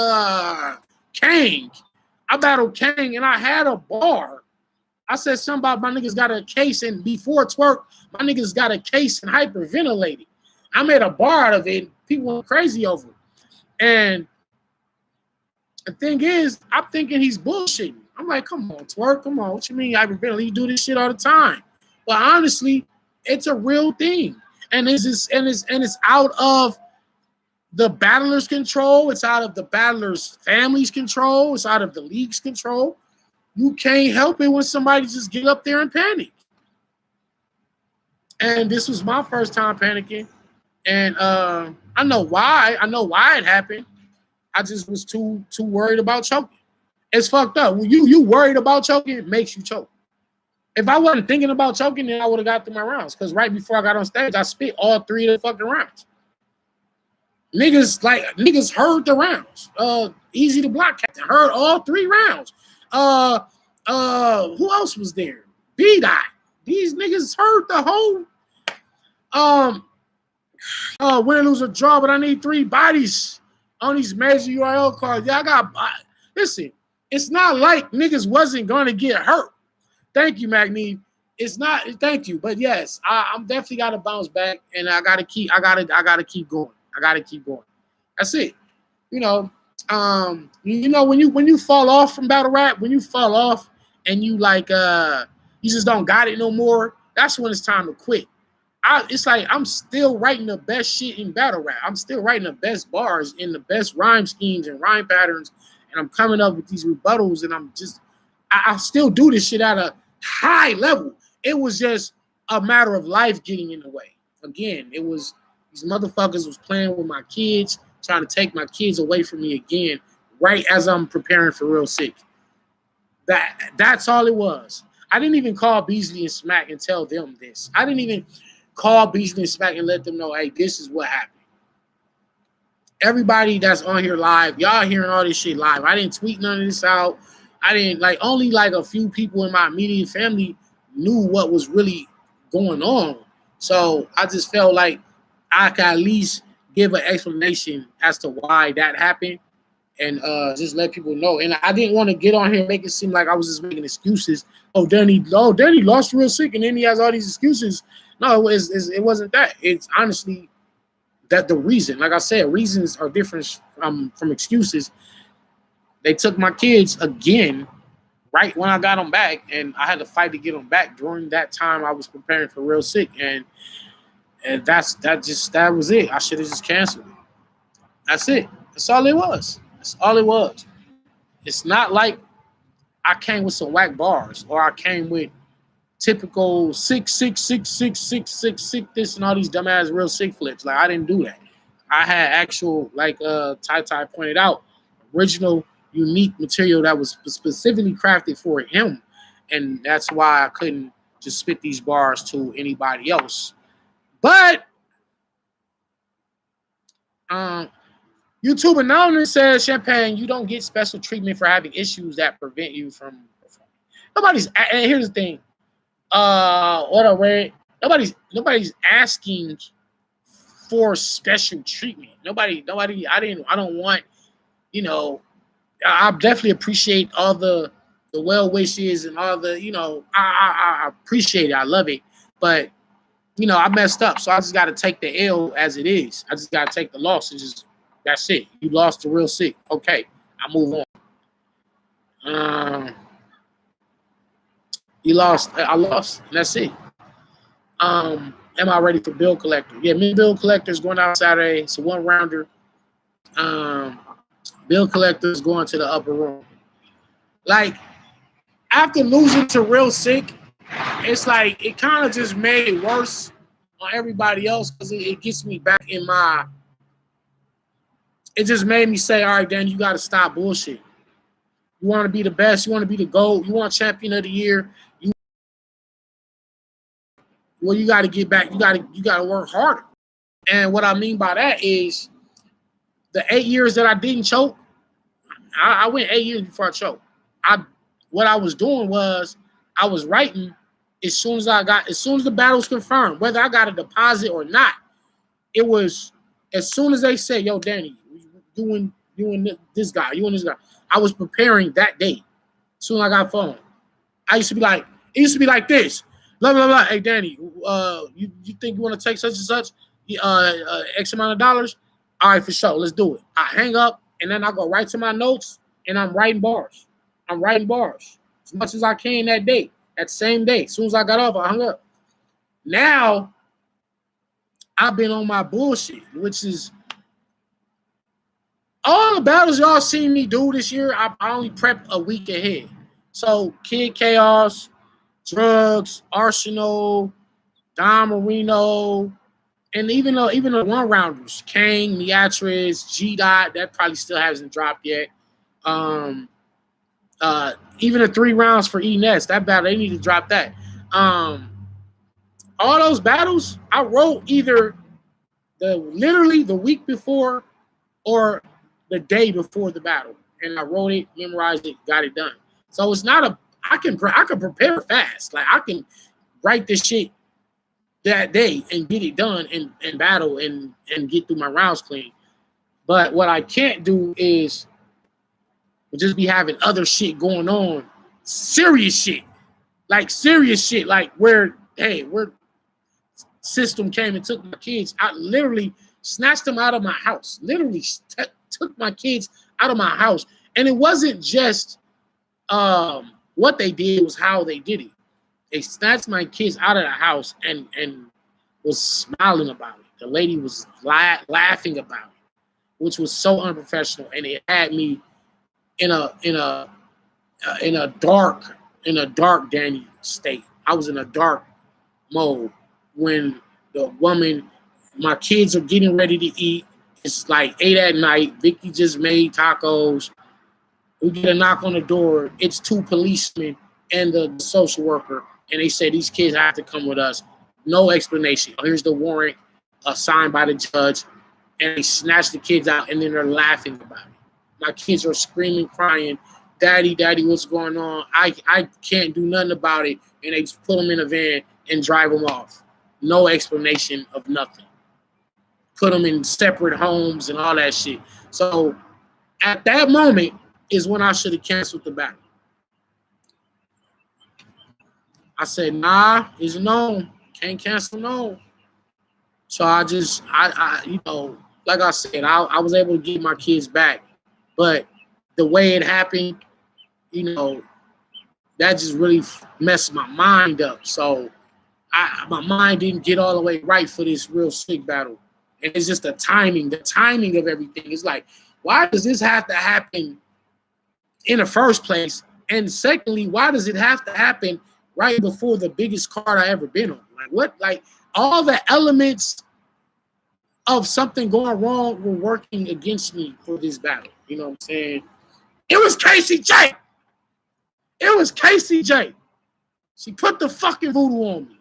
Kang. I battled Kang, and I had a bar. I said something about my niggas got a case, and before Twerk, my niggas got a case and hyperventilated. I made a bar out of it. People went crazy over it. And the thing is, I'm thinking he's bullshitting. I'm like, come on, Twerk, come on. What you mean hyperventilate? You do this shit all the time. But honestly, it's a real thing. And it's out of the battler's control. It's out of the battler's family's control. It's out of the league's control. You can't help it when somebody just get up there and panic. And this was my first time panicking. And I know why. I know why it happened. I just was too worried about choking. It's fucked up. When you worried about choking, it makes you choke. If I wasn't thinking about choking, then I would have got through my rounds. Because right before I got on stage, I spit all 3 of the fucking rounds. Niggas heard the rounds. Easy to Block Captain heard all 3 rounds. Who else was there? B-Dot. These niggas heard the whole win or lose or draw, but I need 3 bodies on these major URL cards. Yeah, listen, it's not like niggas wasn't gonna get hurt. Thank you, Magni. It's not, thank you. But yes, I'm definitely gotta bounce back, and I gotta keep going. I gotta keep going. That's it. You know, when you fall off from battle rap, when you fall off and you like you just don't got it no more, that's when it's time to quit. It's like I'm still writing the best shit in battle rap. I'm still writing the best bars and the best rhyme schemes and rhyme patterns, and I'm coming up with these rebuttals, and I still do this shit at a high level. It was just a matter of life getting in the way. Again, it was these motherfuckers was playing with my kids, trying to take my kids away from me again, right as I'm preparing for Real Sick. That's all it was. I didn't even call Beasley and Smack and tell them this. I didn't even call Beasley and Smack and let them know, hey, this is what happened. Everybody that's on here live, y'all hearing all this shit live. I didn't tweet none of this out. I didn't, only a few people in my immediate family knew what was really going on. So I just felt like I could at least give an explanation as to why that happened and just let people know. And I didn't want to get on here and make it seem like I was just making excuses. Danny lost Real Sick, and then he has all these excuses. No, it wasn't that. It's honestly that the reason. Like I said, reasons are different from excuses. They took my kids again right when I got them back, and I had to fight to get them back. During that time, I was preparing for Real Sick, and that was it. I should have just canceled it. That's it. That's all it was. That's all it was. It's not like I came with some whack bars or I came with typical 6 this and all these dumbass Real Sick flips. I didn't do that. I had actual, Ty pointed out, original, unique material that was specifically crafted for him, and that's why I couldn't just spit these bars to anybody else. But YouTube Anonymous says, Champagne, you don't get special treatment for having issues that prevent you from performing. And here's the thing. What I read, nobody's asking for special treatment. Nobody, I don't want, I definitely appreciate all the well wishes and all the, I appreciate it. I love it. But, I messed up. So I just got to take the L as it is. I just got to take the loss and that's it. You lost the Real Sick. Okay. I move on. I lost. And that's it. Am I ready for Bill Collector? Yeah, me and Bill Collector is going out Saturday. It's a 1-rounder. Bill Collector is going to the upper room. After losing to Real Sick, it's it kind of just made it worse on everybody else because it gets me back in my. It just made me say, all right, Dan, you got to stop bullshit. You want to be the best. You want to be the GOAT. You want champion of the year. You got to get back. You got to work harder. And what I mean by that is the 8 years that I didn't choke, I went 8 years before I choked. What I was doing was I was writing as soon as the battle's confirmed, whether I got a deposit or not. It was as soon as they said, yo, Danny, you and this guy, I was preparing that day. As soon as I got phone. It used to be like this. Blah, blah, blah. Hey, Danny, you think you want to take such and such X amount of dollars? All right, for sure. Let's do it. I hang up, and then I go right to my notes, and I'm writing bars. As much as I can that day, that same day. As soon as I got off, I hung up. Now, I've been on my bullshit, which is all the battles y'all seen me do this year, I only prep a week ahead. So, Kid Chaos, Drugs, Arsenal, Don Marino, and even the 1-rounders, Kane, Beatrice, G-Dot, that probably still hasn't dropped yet. Even the 3 rounds for E-Ness, that battle, they need to drop that. All those battles, I wrote either literally the week before or the day before the battle. And I wrote it, memorized it, got it done. So it's not I can prepare fast. I can write this shit that day and get it done and battle and get through my rounds clean. But what I can't do is just be having other shit going on, serious shit, like where, hey, where system came and took my kids. I literally snatched them out of my house, literally took my kids out of my house. And it wasn't just what they did, it was how they did it. They snatched my kids out of the house and was smiling about it. The lady was laughing about it, which was so unprofessional, and it had me in a dark Danny state. I was in a dark mode when the woman, my kids are getting ready to eat. It's like 8 at night. Vicky just made tacos. We get a knock on the door. It's 2 policemen and the social worker, and they say these kids have to come with us. No explanation. Here's the warrant signed by the judge, and they snatch the kids out, and then they're laughing about it. My kids are screaming, crying, Daddy, what's going on? I can't do nothing about it. And they just put them in a van and drive them off. No explanation of nothing. Put them in separate homes and all that shit. So at that moment is when I should have canceled the battle. I said, nah, it's no. Can't cancel no. So I you know, like I said, I was able to get my kids back. But the way it happened, you know, that just really messed my mind up. So my mind didn't get all the way right for this real Sikh battle. And it's just the timing of everything. It's like, why does this have to happen in the first place? And secondly, why does it have to happen right before the biggest card I ever been on? Like what? Like all the elements of something going wrong were working against me for this battle. You know what I'm saying? It was KCJ. It was KCJ. She put the fucking voodoo on me.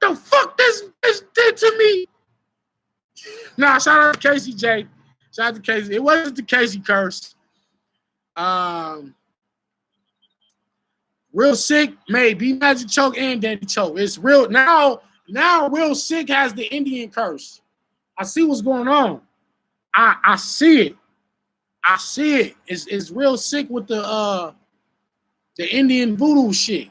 The fuck this did to me? Nah, shout out to KCJ. Shout out to Casey. It wasn't the Casey curse. Real Sikh made B Magic choke and Danny choke. It's real now. Now Real Sikh has the Indian curse. I see what's going on. I see it. I see it. It's Real Sikh with the Indian voodoo shit.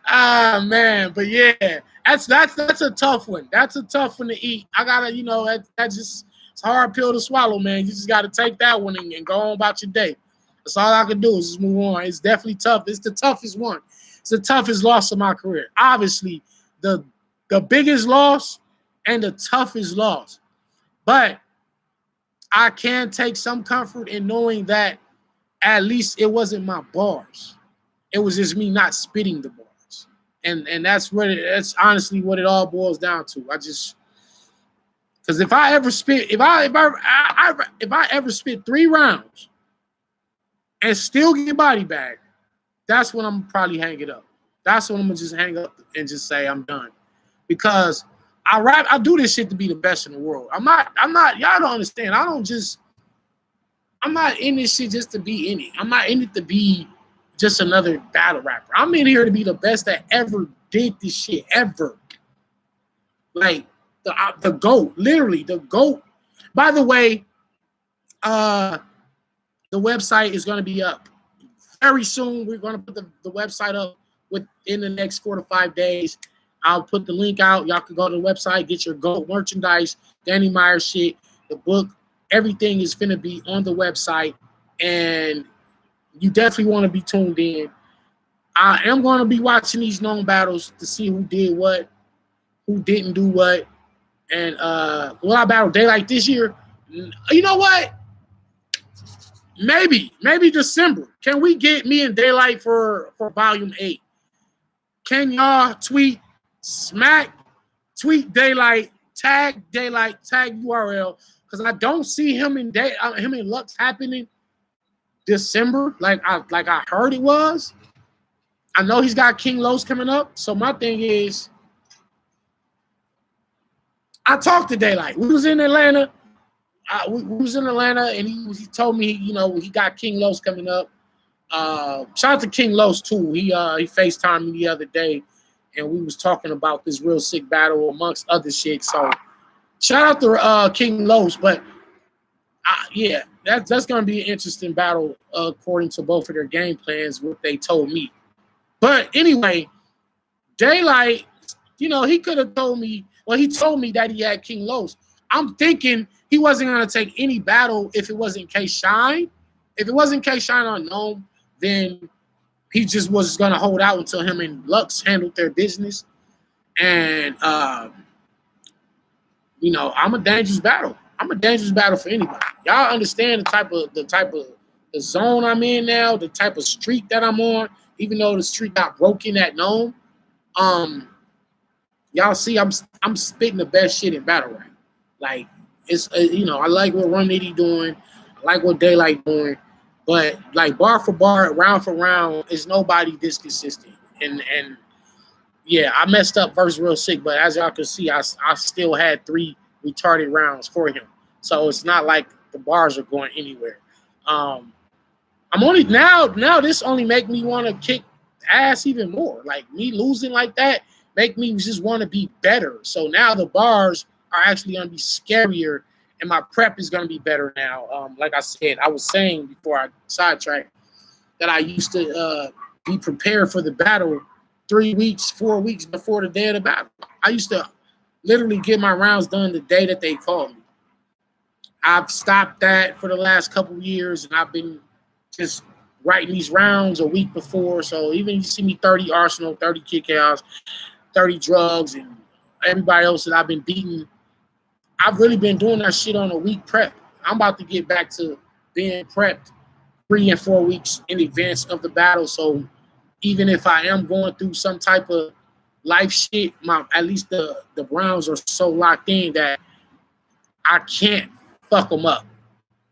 Man, but yeah, that's a tough one. That's a tough one to eat. I gotta, you know, that's just it's a hard pill to swallow, man. You just gotta take that one and go on about your day. That's all I can do is just move on. It's definitely tough. It's the toughest one. It's the toughest loss of my career. Obviously, the biggest loss and the toughest loss. But I can take some comfort in knowing that at least it wasn't my bars. It was just me not spitting the bars. And that's honestly what it all boils down to. Because if I ever spit 3 rounds and still get body bag, that's when I'm probably hang it up. That's when I'm gonna just hang up and just say I'm done. Because I do this shit to be the best in the world. I'm not, y'all don't understand. I'm not in this shit just to be in it. I'm not in it to be just another battle rapper. I'm in here to be the best that ever did this shit, ever. Like, the GOAT, literally, the GOAT. By the way, the website is going to be up very soon. We're going to put the website up within the next 4 to 5 days. I'll put the link out. Y'all can go to the website, get your GOAT merchandise, Danny Meyer shit, the book. Everything is going to be on the website, and you definitely want to be tuned in. I am going to be watching these known battles to see who did what, who didn't do what, and will I battle Daylight this year? You know what? Maybe December. Can we get me and Daylight for Volume 8? Can y'all tweet Daylight, tag URL, because I don't see him in Lux happening December like I heard it was. I know he's got King Los coming up. So my thing is, I talked to Daylight. We was in Atlanta. And he told me, you know, he got King Los coming up. Shout out to King Los too. He FaceTimed me the other day, and we was talking about this real sick battle amongst other shit. So shout out to King Los, but yeah, that's gonna be an interesting battle according to both of their game plans, what they told me. But anyway, Daylight, he could have told me. Well, he told me that he had King Los. I'm thinking he wasn't gonna take any battle if it wasn't K Shine. If it wasn't K Shine Unknown, then he just was gonna hold out until him and Lux handled their business. And I'm a dangerous battle. I'm a dangerous battle for anybody. Y'all understand the type of the zone I'm in now, the type of streak that I'm on. Even though the streak got broken at Gnome, y'all see I'm spitting the best shit in battle rap. Like it's I like what Rum Nitty doing, I like what Daylight doing, but like bar for bar, round for round, is nobody this consistent. And yeah, I messed up versus Real Sick, but as y'all can see, I still had 3 retarded rounds for him. So it's not like the bars are going anywhere. I'm only now this only make me want to kick ass even more. Like me losing like that make me just want to be better. So now the bars are actually going to be scarier, and my prep is going to be better now. Like I said, I was saying before I sidetracked that I used to be prepared for the battle 3 weeks, 4 weeks before the day of the battle. I used to literally get my rounds done the day that they called me. I've stopped that for the last couple of years, and I've been just writing these rounds a week before. So even you see me 30 Arsenal, 30 Kick House, 30 Drugs, and everybody else that I've been beating, I've really been doing that shit on a week prep. I'm about to get back to being prepped 3 and 4 weeks in advance of the battle. So even if I am going through some type of life shit, at least the rounds are so locked in that I can't fuck them up.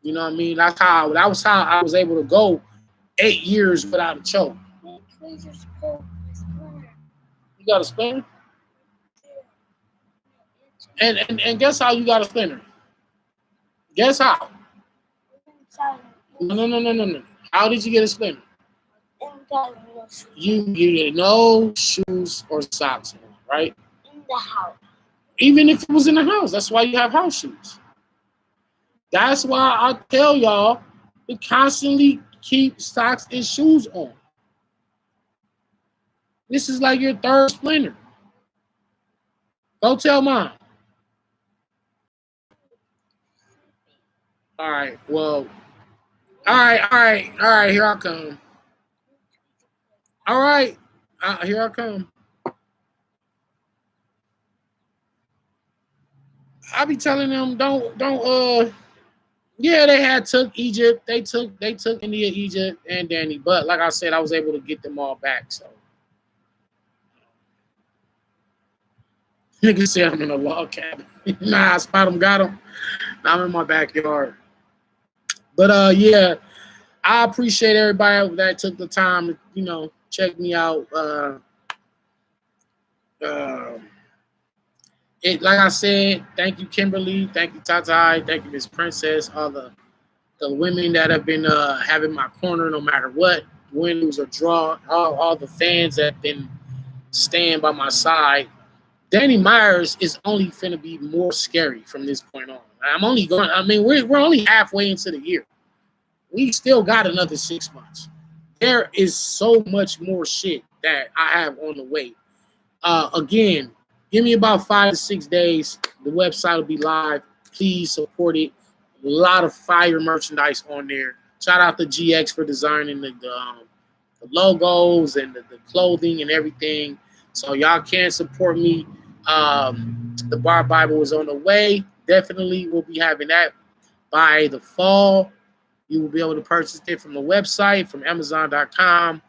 You know what I mean? That was how I was able to go 8 years without a choke. You got a splinter? And guess how you got a splinter? Guess how? No. How did you get a splinter? You get no shoes or socks on, right? In the house. Even if it was in the house, that's why you have house shoes. That's why I tell y'all to constantly keep socks and shoes on. This is like your 3rd splinter. Go tell Mom. All right, well, all right, here I come. All right, here I come. I be telling them don't yeah, they took Egypt. They took India, Egypt, and Danny. But like I said, I was able to get them all back. So nigga said I'm in a log cabin. Nah, I spot them, got them. Now I'm in my backyard. But yeah, I appreciate everybody that took the time to check me out. Like I said, thank you, Kimberly. Thank you, Tata. Thank you, Miss Princess. All the women that have been having my corner no matter what, win, lose, or draw. All the fans that have been staying by my side. Danny Myers is only finna be more scary from this point on. We're only halfway into the year. We still got another 6 months. There is so much more shit that I have on the way. Again, give me about 5 to 6 days. The website will be live. Please support it. A lot of fire merchandise on there. Shout out to GX for designing the logos and the clothing and everything. So y'all can support me. The Bar Bible is on the way. Definitely we'll be having that by the fall. You will be able to purchase it from the website, from Amazon.com.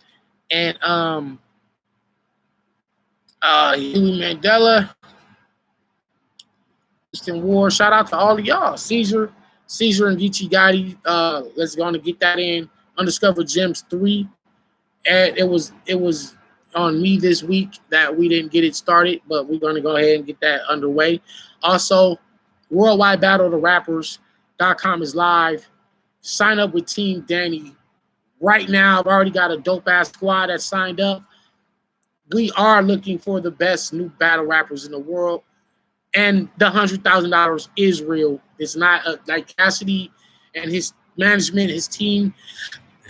And Huey Mandela, Houston War. Shout out to all of y'all. Caesar and Geechee Gotti. Let's go on and get that in. Undiscovered Gems 3. And it was on me this week that we didn't get it started, but we're going to go ahead and get that underway. Also, Worldwide Battle of the Rappers.com is live. Sign up with Team Danny right now, I've already got a dope ass squad that signed up. We are looking for the best new battle rappers in the world, and the $100,000 is real. It's not like Cassidy and his management, his team.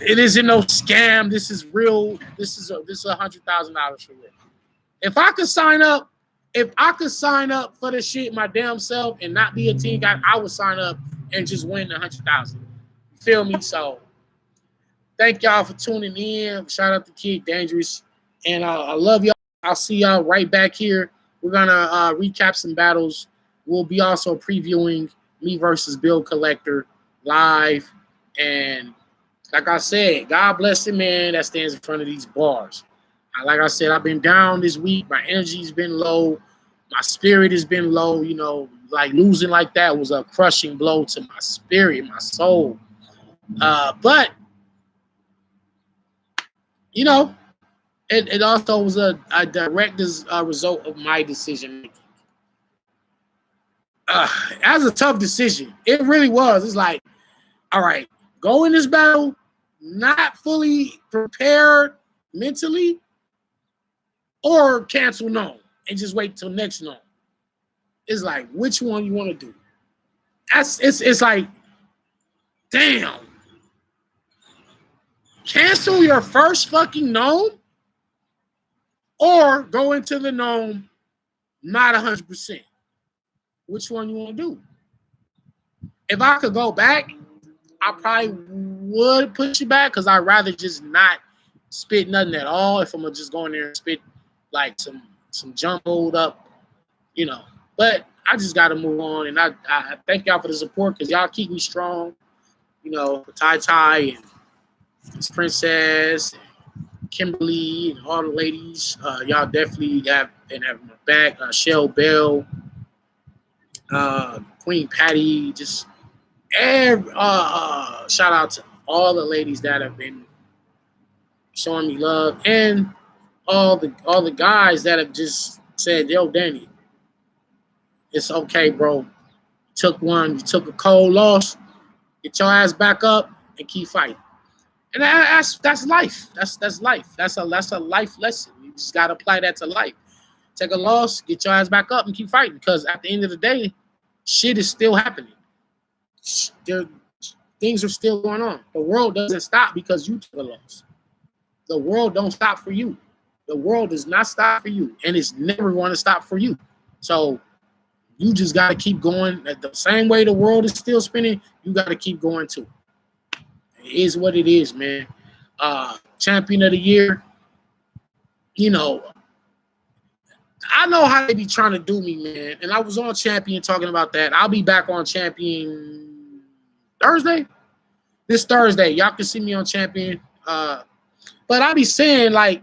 It isn't no scam. This is real. This is $100,000 for real. If I could sign up for the shit my damn self and not be a team guy, I would sign up and just win the 100,000. You feel me? So thank y'all for tuning in. Shout out to Kid Dangerous. And I love y'all. I'll see y'all right back here. We're going to recap some battles. We'll be also previewing me versus Bill Collector live. And like I said, God bless the man that stands in front of these bars. Like I said, I've been down this week. My energy's been low. My spirit has been low. You know, like losing like that was a crushing blow to my spirit, my soul. But, you know, it also was a direct result of my decision making. As a tough decision. It really was. It's like, all right, go in this battle not fully prepared mentally, or cancel known and just wait till next known. It's like, which one you want to do? It's like, damn. Cancel your first fucking known or go into the known not 100%. Which one you want to do? If I could go back, I probably would push it back because I'd rather just not spit nothing at all if I'm going to just go in there and spit like some jumbled up, you know. But I just got to move on, and I thank y'all for the support because y'all keep me strong. You know, Ty and Miss Princess, and Kimberly, and all the ladies. Y'all definitely have my back. Shell Bell, Queen Patty, just shout out to all the ladies that have been showing me love, and all the guys that have just said, yo, Danny, it's okay, bro. You took a cold loss, get your ass back up and keep fighting. And that's life. That's life. That's a life lesson. You just gotta apply that to life. Take a loss, get your ass back up and keep fighting. Because at the end of the day, shit is still happening. Things are still going on. The world doesn't stop because you took a loss. The world don't stop for you. The world does not stop for you, and it's never going to stop for you. So you just got to keep going. The same way the world is still spinning, you got to keep going too. It is what it is, man. Champion of the year, you know, I know how they be trying to do me, man. And I was on Champion talking about that. I'll be back on Champion Thursday. This Thursday, y'all can see me on Champion. But I be saying, like,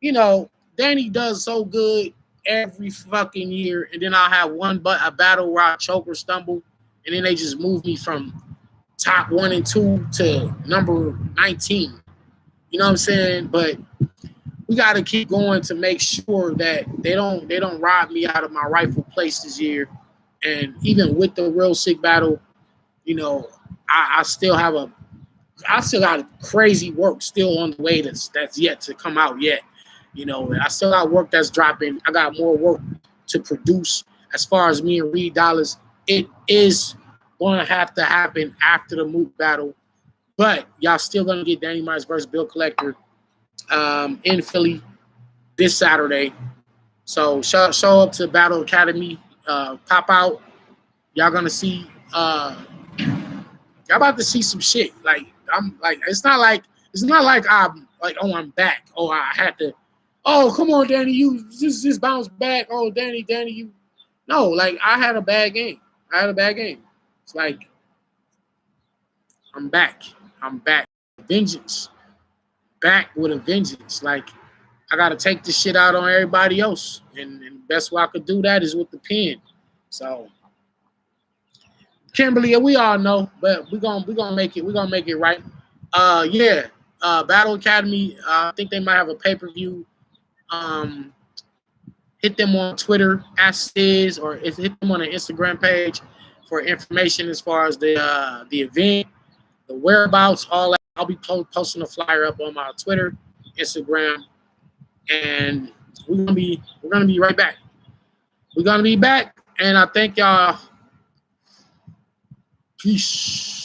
you know, Danny does so good every fucking year, and then I'll have a battle where I choke or stumble, and then they just move me from top 1 and 2 to number 19. You know what I'm saying? But we got to keep going to make sure that they don't rob me out of my rightful place this year. And even with the real Sikh battle, you know, I still got crazy work still on the way that's yet to come out yet. You know, I still got work that's dropping. I got more work to produce. As far as me and Reed Dollars, it is going to have to happen after the Moot battle. But y'all still going to get Danny Myers versus Bill Collector in Philly this Saturday. So show up to Battle Academy. Pop out. Y'all going to see y'all about to see some shit. Like, I'm like, it's not like I'm like, oh, I'm back. Oh, I had to. Oh, come on, Danny, you just bounce back. Oh, Danny, you. No, like, I had a bad game. It's like, I'm back. Vengeance. Back with a vengeance. Like, I got to take this shit out on everybody else. And the best way I could do that is with the pen. So, Kimberly, we all know, but we're gonna make it. We're gonna make it right. Battle Academy. I think they might have a pay-per-view. Hit them on Twitter, @Stiz, or hit them on the Instagram page for information as far as the event, the whereabouts, all that. I'll be posting a flyer up on my Twitter, Instagram, and we're gonna be right back. We're gonna be back, and I thank y'all. Peace.